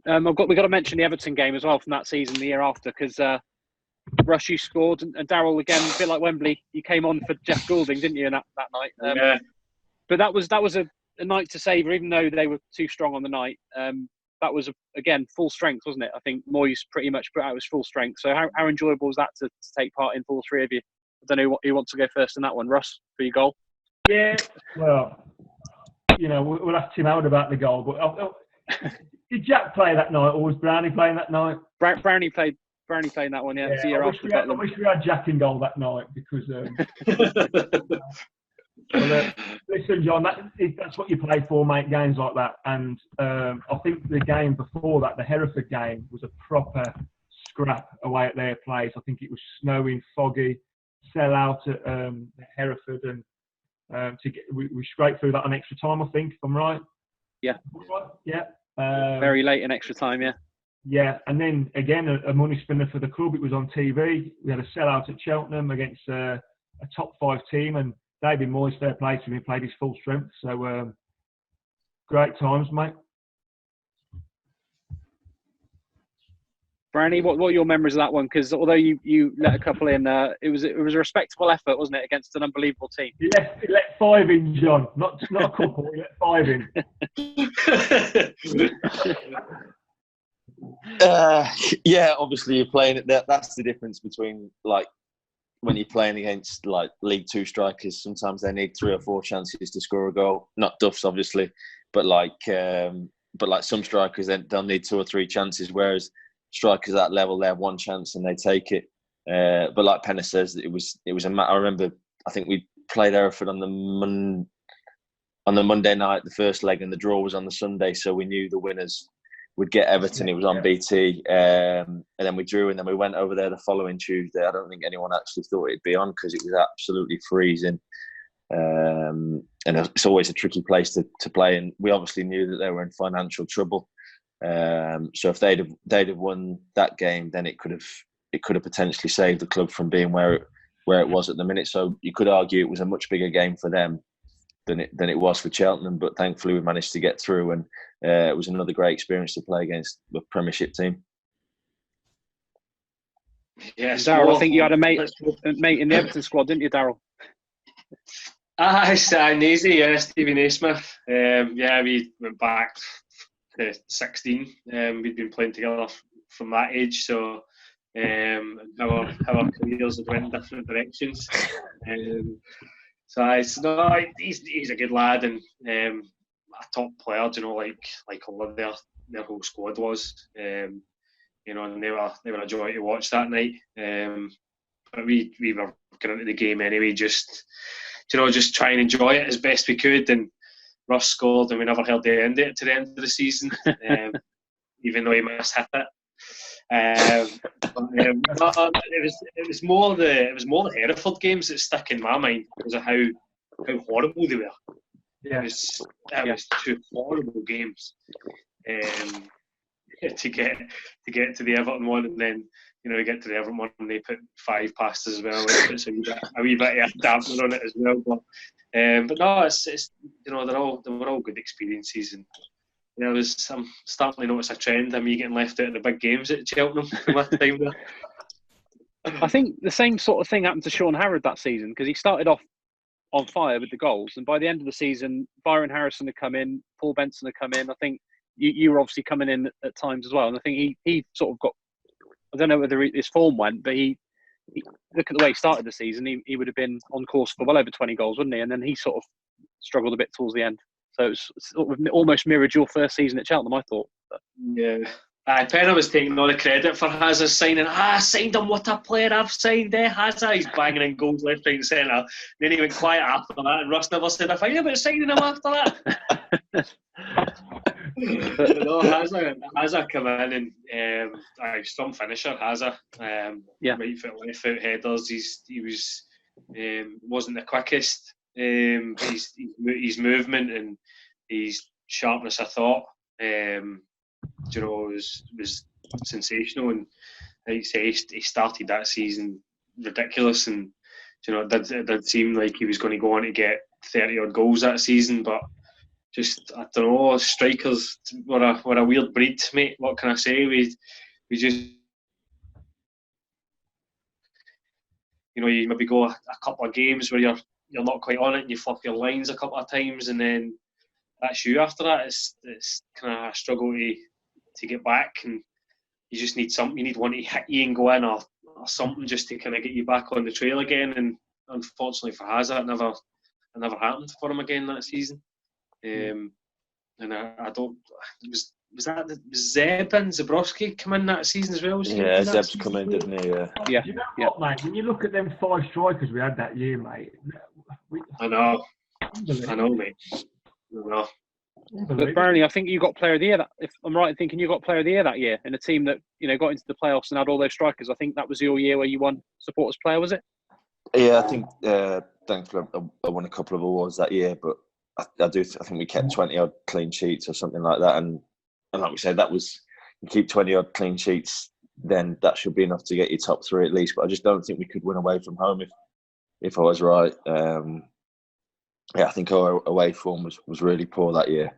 We've got to mention the Everton game as well from that season, the year after, because Rush, you scored, and Darryl, again, a bit like Wembley, you came on for Jeff Goulding, didn't you, that night? Yeah. But that was a night to savour, even though they were too strong on the night. That was, again, full strength, wasn't it? I think Moyes pretty much put out his full strength. So how enjoyable was that to take part in for all three of you? I don't know who wants to go first in that one. Russ, for your goal? Yeah, well, we'll ask Tim Howard about the goal. But did Jack play that night, or was Brownie playing that night? Brownie played that one, yeah. I wish we had Jack in goal that night because... Well, listen, John, that's what you play for, mate, games like that. And I think the game before that, the Hereford game, was a proper scrap away at their place. I think it was snowing, foggy, sell out at Hereford, and we scraped through that on extra time, I think, if I'm right. Yeah. Yeah. Very late in extra time, yeah. Yeah, and then, again, a money spinner for the club. It was on TV. We had a sellout at Cheltenham against a top 5 team, and David Moyes, fair play to him, he played his full strength. So, great times, mate. Brownie, what are your memories of that one? Because although you let a couple in, it was a respectable effort, wasn't it, against an unbelievable team? He let 5 in, John. Not a couple. He let 5 in. Yeah, obviously you're playing it. That's the difference between when you're playing against League Two strikers. Sometimes they need 3 or 4 chances to score a goal. Not Duff's, obviously, but some strikers they'll need 2 or 3 chances. Whereas strikers at that level, they have 1 chance and they take it. But like Penna says, it was a matter. I remember, I think we played Hereford on the Monday night, the first leg, and the draw was on the Sunday, so we knew the winners would get Everton. It was on BT, and then we drew, and then we went over there the following Tuesday. I don't think anyone actually thought it'd be on because it was absolutely freezing, and it's always a tricky place to play. And we obviously knew that they were in financial trouble. So if they'd have won that game, then it could have potentially saved the club from being where it was at the minute. So you could argue it was a much bigger game for them than it was for Cheltenham, but thankfully we managed to get through, and it was another great experience to play against the Premiership team. Yes, Darryl, I think you had a mate in the Everton squad, didn't you, Darryl? Easy, yeah, Stevie Naismith. We went back to 16. We'd been playing together from that age, so our careers had went in different directions. He's a good lad and a top player, like all of their whole squad was. And they were a joy to watch that night. But we were going into the game anyway, just try and enjoy it as best we could. And Russ scored, and we never heard the end of it to the end of the season, even though he must hit it. It was more the Hereford games that stuck in my mind because of how horrible they were. Yeah. It was 2 horrible games. To get to the Everton one, and then get to the Everton one and they put 5 past us as well. It's a wee bit of a dampener on it as well. But no, it's they were all good experiences, and I'm starting to notice a trend of me getting left out of the big games at Cheltenham from that time there. I think the same sort of thing happened to Sean Harrod that season, because he started off on fire with the goals, and by the end of the season, Byron Harrison had come in, Paul Benson had come in. I think you were obviously coming in at times as well, and I think he sort of got, I don't know whether his form went, but he look at the way he started the season, he would have been on course for well over 20 goals, wouldn't he? And then he sort of struggled a bit towards the end. So it was sort of almost mirrored your first season at Cheltenham, I thought. Yeah, Penna was taking all the credit for Hazard's signing. I signed him, what a player I've signed, Hazard. He's banging in goals left, right and centre. Then he went quiet after that, and Russ never said a thing about signing him after that. But no, Hazard come in and strong finisher, Hazard. Right foot, left foot headers. He wasn't the quickest. But his movement and his sharpness of thought, was sensational. And like you say, he started that season ridiculous, and it did seem like he was going to go on to get 30 odd goals that season, but just, I don't know, strikers were a weird breed, mate. What can I say? We just, you maybe go a couple of games where you're not quite on it and you flop your lines a couple of times, and then that's you after that. It's kind of a struggle to get back, and you just need something. You need one to hit you and go in, or something just to kind of get you back on the trail again. And unfortunately for Hazard, it never happened for him again that season. And I don't. Was Zeb and Zabrowski come in that season as well? Yeah, Zeb's come in, didn't he? Yeah. You know what, mate? When you look at them 5 strikers we had that year, mate. I know, mate. I know. But Bernie, I think you got Player of the Year. If I'm right in thinking, you got Player of the Year that year in a team that got into the playoffs and had all those strikers. I think that was your year where you won Supporters Player, was it? Yeah, I think thankfully I won a couple of awards that year, but I think we kept 20 odd clean sheets or something like that. And like we said, you keep 20 odd clean sheets, then that should be enough to get you top 3 at least. But I just don't think we could win away from home if I was right. I think our away form was really poor that year.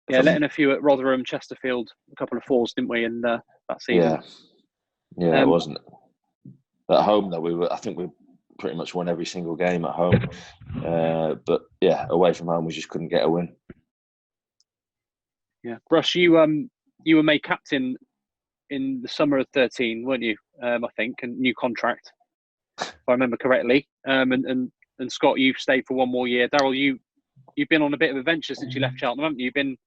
Yeah, letting a few at Rotherham, Chesterfield, a couple of 4s, didn't we, in that season? Yeah, it wasn't. At home, though, I think we pretty much won every single game at home. But yeah, away from home, we just couldn't get a win. Yeah, Russ, you were made captain in the summer of 13, weren't you? I think, and new contract, if I remember correctly. And Scott, you've stayed for one more year. Darryl, you've been on a bit of a venture since you left Cheltenham, haven't you? You've been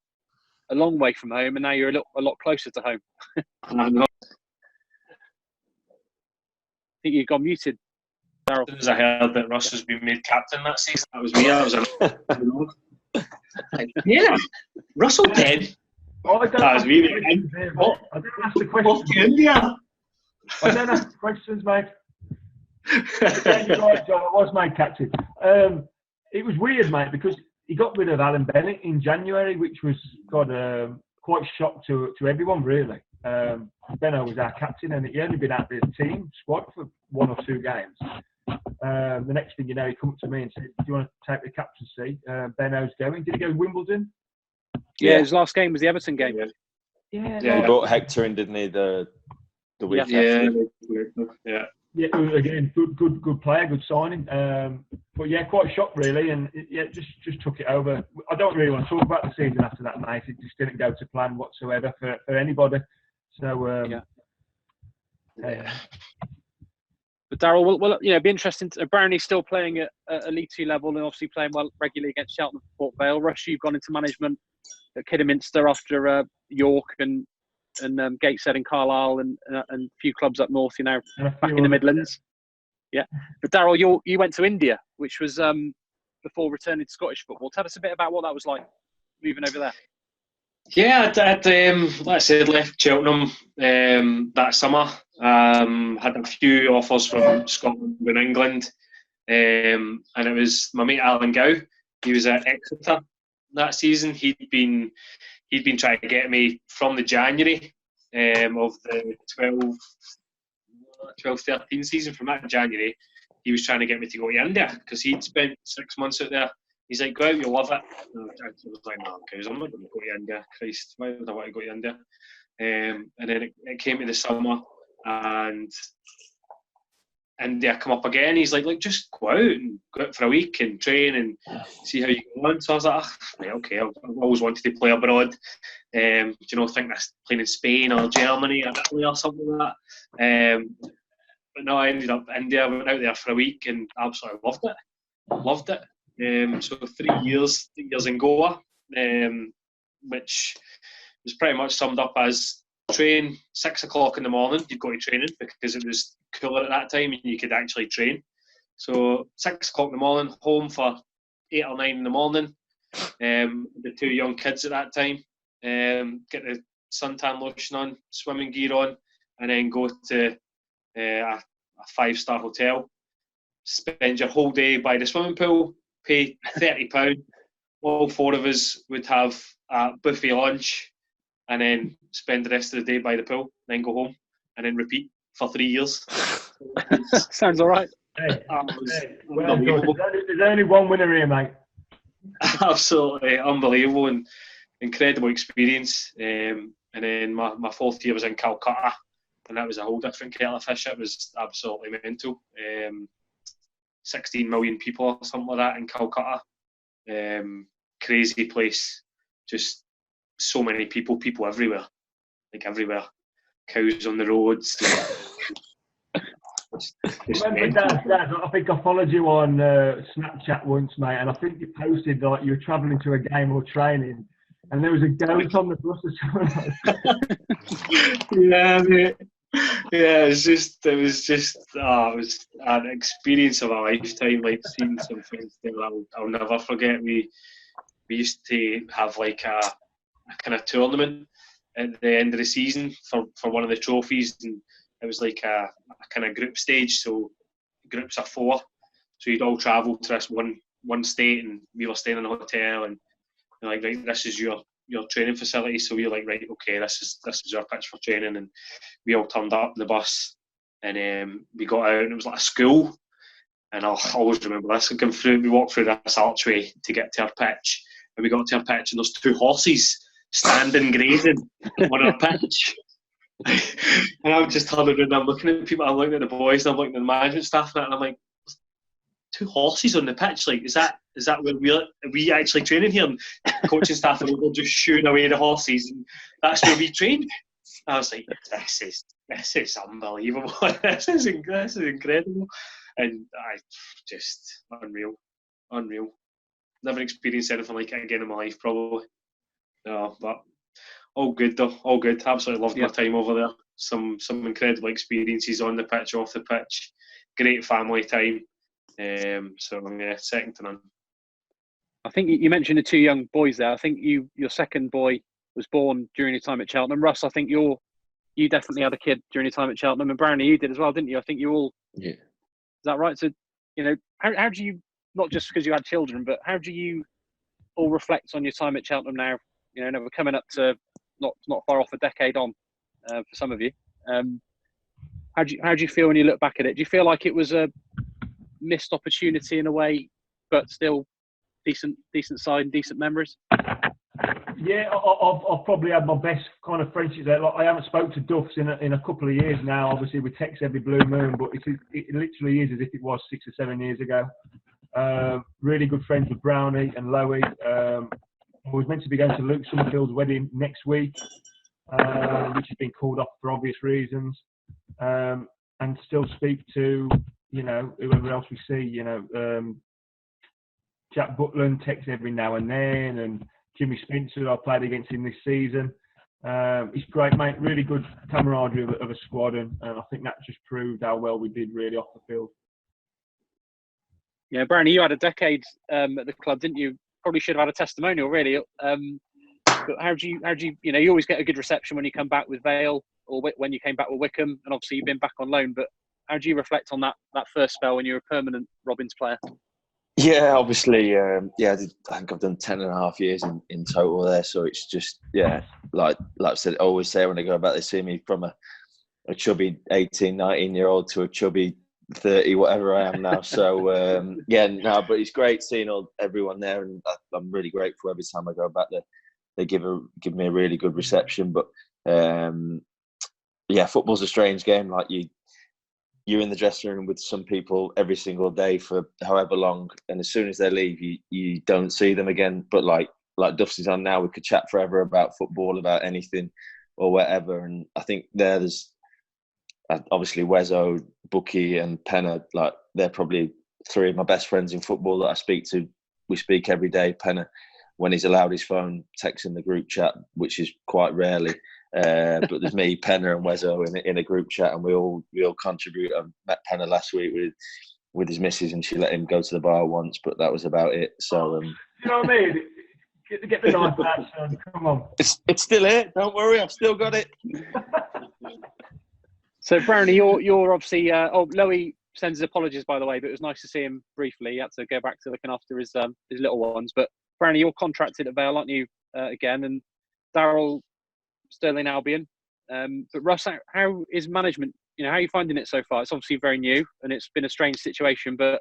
a long way from home, and now you're a lot closer to home. I know. I think you've gone muted, Darryl. As soon as I heard that Russ has been made captain that season, that was me. I was yeah, Russell dead. That was me. I didn't ask the questions. I don't ask the questions, mate. You're right, John. I was made captain. It was weird, mate, because he got rid of Alan Bennett in January, which was quite shock to everyone, really. Benno was our captain, and he only been out of the team squad for 1 or 2 games. The next thing you know, he come up to me and said, "Do you want to take the captaincy? Benno's going." Did he go to Wimbledon? Yeah, his last game was the Everton game. Yeah. He brought Hector in, didn't he? The week after. Yeah. Yeah, again, good player, good signing. But yeah, quite shocked really, and just took it over. I don't really want to talk about the season after that, mate. It just didn't go to plan whatsoever for anybody. So yeah. But Darryl, well, it'd be interesting. Barney's still playing at a League 2 level, and obviously playing well regularly against Cheltenham, Port Vale. Rush, you've gone into management at Kidderminster after York and Gateshead and Carlisle and a few clubs up north, back in the Midlands. Yeah. But Darryl, you went to India, which was before returning to Scottish football. Tell us a bit about what that was like, moving over there. Yeah, I'd like I said, left Cheltenham that summer. Had a few offers from Scotland and England. And it was my mate Alan Gow. He was at Exeter that season. He'd been trying to get me from the January of the 12-13 season. From that January, he was trying to get me to go to India because he'd spent 6 months out there. He's like, "Go out, you'll love it." And I was like, "No, because I'm not going to go to India. Christ, why would I want to go to India?" And then it came to the summer, and India come up again. He's like, just go out for a week and train and see how you go on. So I was like, right, okay, I've always wanted to play abroad. Think that's playing in Spain or Germany or Italy or something like that. But no, I ended up in India. I went out there for a week and absolutely loved it. So 3 years in Goa, which was pretty much summed up as train 6 o'clock in the morning. You'd go to training because it was cooler at that time and you could actually train. So 6 o'clock in the morning, home for 8 or 9 in the morning. The 2 young kids at that time, get the suntan lotion on, swimming gear on, and then go to a 5-star hotel. Spend your whole day by the swimming pool, pay £30. All 4 of us would have a buffet lunch, and then spend the rest of the day by the pool, then go home, and then repeat for 3 years. Sounds all right. Well, there's only one winner here, mate. Absolutely unbelievable and incredible experience. And then my 4th year was in Calcutta, and that was a whole different kettle of fish. It was absolutely mental. 16 million people or something like that in Calcutta. Crazy place. Just so many people everywhere. Like everywhere. Cows on the roads. Dad, I think I followed you on Snapchat once, mate, and I think you posted like you were travelling to a game or training, and there was a goat on the bus or something. Yeah, mate. Yeah, it was an experience of a lifetime. Like seeing some things that I'll never forget. We used to have like a kind of tournament at the end of the season for one of the trophies, and it was like a kind of group stage, so groups of 4. So you'd all travel to this one state, and we were staying in a hotel, and they're like, right, this is your training facility. So we were like, right, okay, this is our pitch for training, and we all turned up the bus, and we got out, and it was like a school, and I'll always remember this. We walked through this archway to get to our pitch, and we got to our pitch, and there's 2 horses standing grazing on our pitch. And I'm just turning around and I'm looking at people, I'm looking at the boys, and I'm looking at the management staff, and I'm like, 2 horses on the pitch, like, is that where we actually training here? And the coaching staff are just shooing away the horses, and that's where we train. I was like, this is unbelievable. this is incredible. And I just unreal. Never experienced anything like it again in my life, probably. No, but all good though, all good. Absolutely loved my time over there. Some incredible experiences on the pitch, off the pitch. Great family time. So yeah, second to none. I think you mentioned the 2 young boys there. I think your second boy was born during your time at Cheltenham. Russ, I think you definitely had a kid during your time at Cheltenham, and Brownie, you did as well, didn't you? I think you all. Yeah. Is that right? So, how do you, not just because you had children, but how do you all reflect on your time at Cheltenham now? We're coming up to not far off a decade on for some of you. How do you feel when you look back at it? Do you feel like it was a missed opportunity in a way, but still decent side and decent memories? Yeah, I've probably had my best kind of friendships there. Like, I haven't spoke to Duffs in a couple of years now. Obviously, we text every blue moon, but it literally is as if it was 6 or 7 years ago. Really good friends with Brownie and Lowe. I was meant to be going to Luke Summerfield's wedding next week, which has been called off for obvious reasons. And still speak to, whoever else we see, Jack Butland texts every now and then, and Jimmy Spencer, I played against him this season. He's great, mate. Really good camaraderie of a squad, and I think that just proved how well we did really off the field. Yeah, Brownie, you had a decade at the club, didn't you? Probably should have had a testimonial, really. But how do you, you always get a good reception when you come back with Vale, or when you came back with Wickham, and obviously you've been back on loan. But how do you reflect on that first spell when you were a permanent Robins player? Yeah, obviously, I think I've done 10.5 years in total there. So it's just, like I said, I always say when I go back, they see me from a chubby 18, 19-year-old to a chubby 30, whatever I am now. So, but it's great seeing everyone there, and I'm really grateful every time I go back there. They give me a really good reception. But, football's a strange game. Like you're in the dressing room with some people every single day for however long, and as soon as they leave, you don't see them again. But like Duff's is on now, we could chat forever about football, about anything or whatever. And I think there's obviously Wezzo, Bucky, and Penna. Like they're probably 3 of my best friends in football that I speak to. We speak every day. Penna when he's allowed his phone, texting the group chat, which is quite rarely. But there's me, Penna, and Wezzo in a group chat, and we all contribute. I met Penna last week with his missus, and she let him go to the bar once, but that was about it. So you know what I mean? Get the knife out, son. Come on. It's still here. Don't worry, I've still got it. So Brownie, you're obviously. Lowy sends his apologies, by the way, but it was nice to see him briefly. He had to go back to looking after his little ones. But Brownie, you're contracted at Vale, aren't you? Again, and Darryl, Sterling Albion. But Russ, how is management? You know, how are you finding it so far? It's obviously very new, and it's been a strange situation. But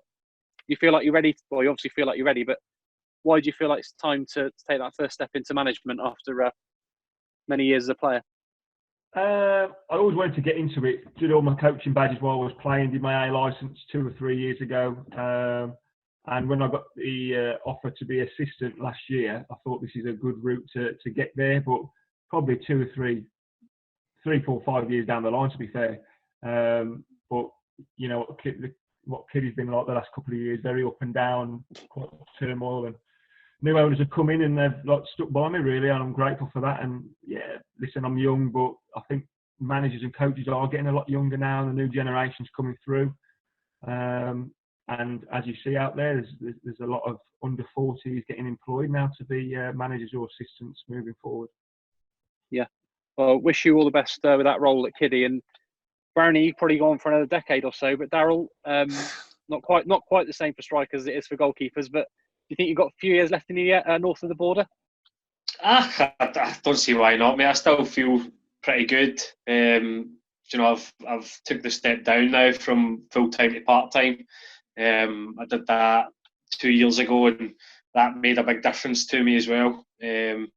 you feel like you're ready. Well, you obviously feel like you're ready. But why do you feel like it's time to take that first step into management after many years as a player? I always wanted to get into it. Did all my coaching badges while I was playing. Did my A licence 2 or 3 years ago. And when I got the offer to be assistant last year, I thought this is a good route to get there. But probably 2 or 3, 4, 5 years down the line, to be fair. But you know what Kiddie's been like the last couple of years, very up and down, quite turmoil, and new owners have come in and they've like stuck by me really, and I'm grateful for that. And yeah, listen, I'm young, but I think managers and coaches are getting a lot younger now, and the new generation's coming through. And as you see out there, there's a lot of under 40s getting employed now to be managers or assistants moving forward. Yeah, well, wish you all the best with that role at Kiddie. And Brownie, you've probably gone for another decade or so, but Darryl, not quite the same for strikers as it is for goalkeepers. But do you think you've got a few years left in you yet, north of the border? I don't see why not, mate. I still feel pretty good. You know, I've took the step down now from full time to part time. I did that 2 years ago, and that made a big difference to me as well. You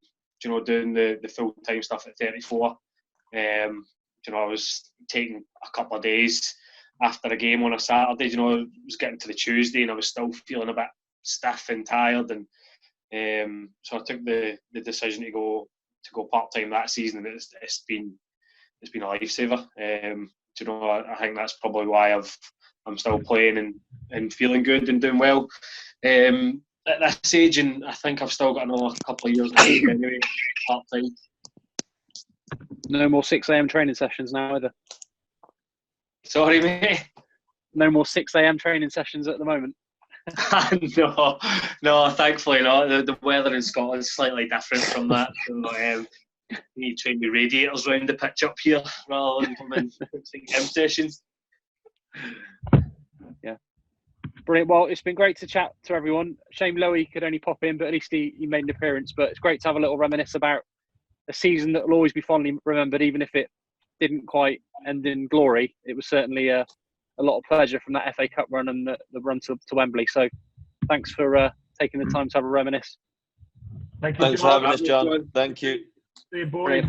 know, doing the full time stuff at 34. You know, I was taking a couple of days after a game on a Saturday. You know, I was getting to the Tuesday and I was still feeling a bit stiff and tired, and so I took the decision to go part time that season, and it's been a lifesaver. You know, I think that's probably why I'm still playing and feeling good and doing well at this age, and I think I've still got another couple of years anyway, part time. No more 6 a.m. training sessions now either. Sorry, mate. No more 6 a.m. training sessions at the moment. No, thankfully not. The weather in Scotland is slightly different from that. So, you need to train the radiators around the pitch up here rather than come in gym sessions. Yeah. Brilliant. Well, it's been great to chat to everyone. Shame Lowy could only pop in, but at least he made an appearance. But it's great to have a little reminisce about a season that will always be fondly remembered, even if it didn't quite end in glory. It was certainly a lot of pleasure from that FA Cup run and the run to Wembley. So thanks for taking the time to have a reminisce. Thank you. Thanks for having us, John. Thank you. See you, boys.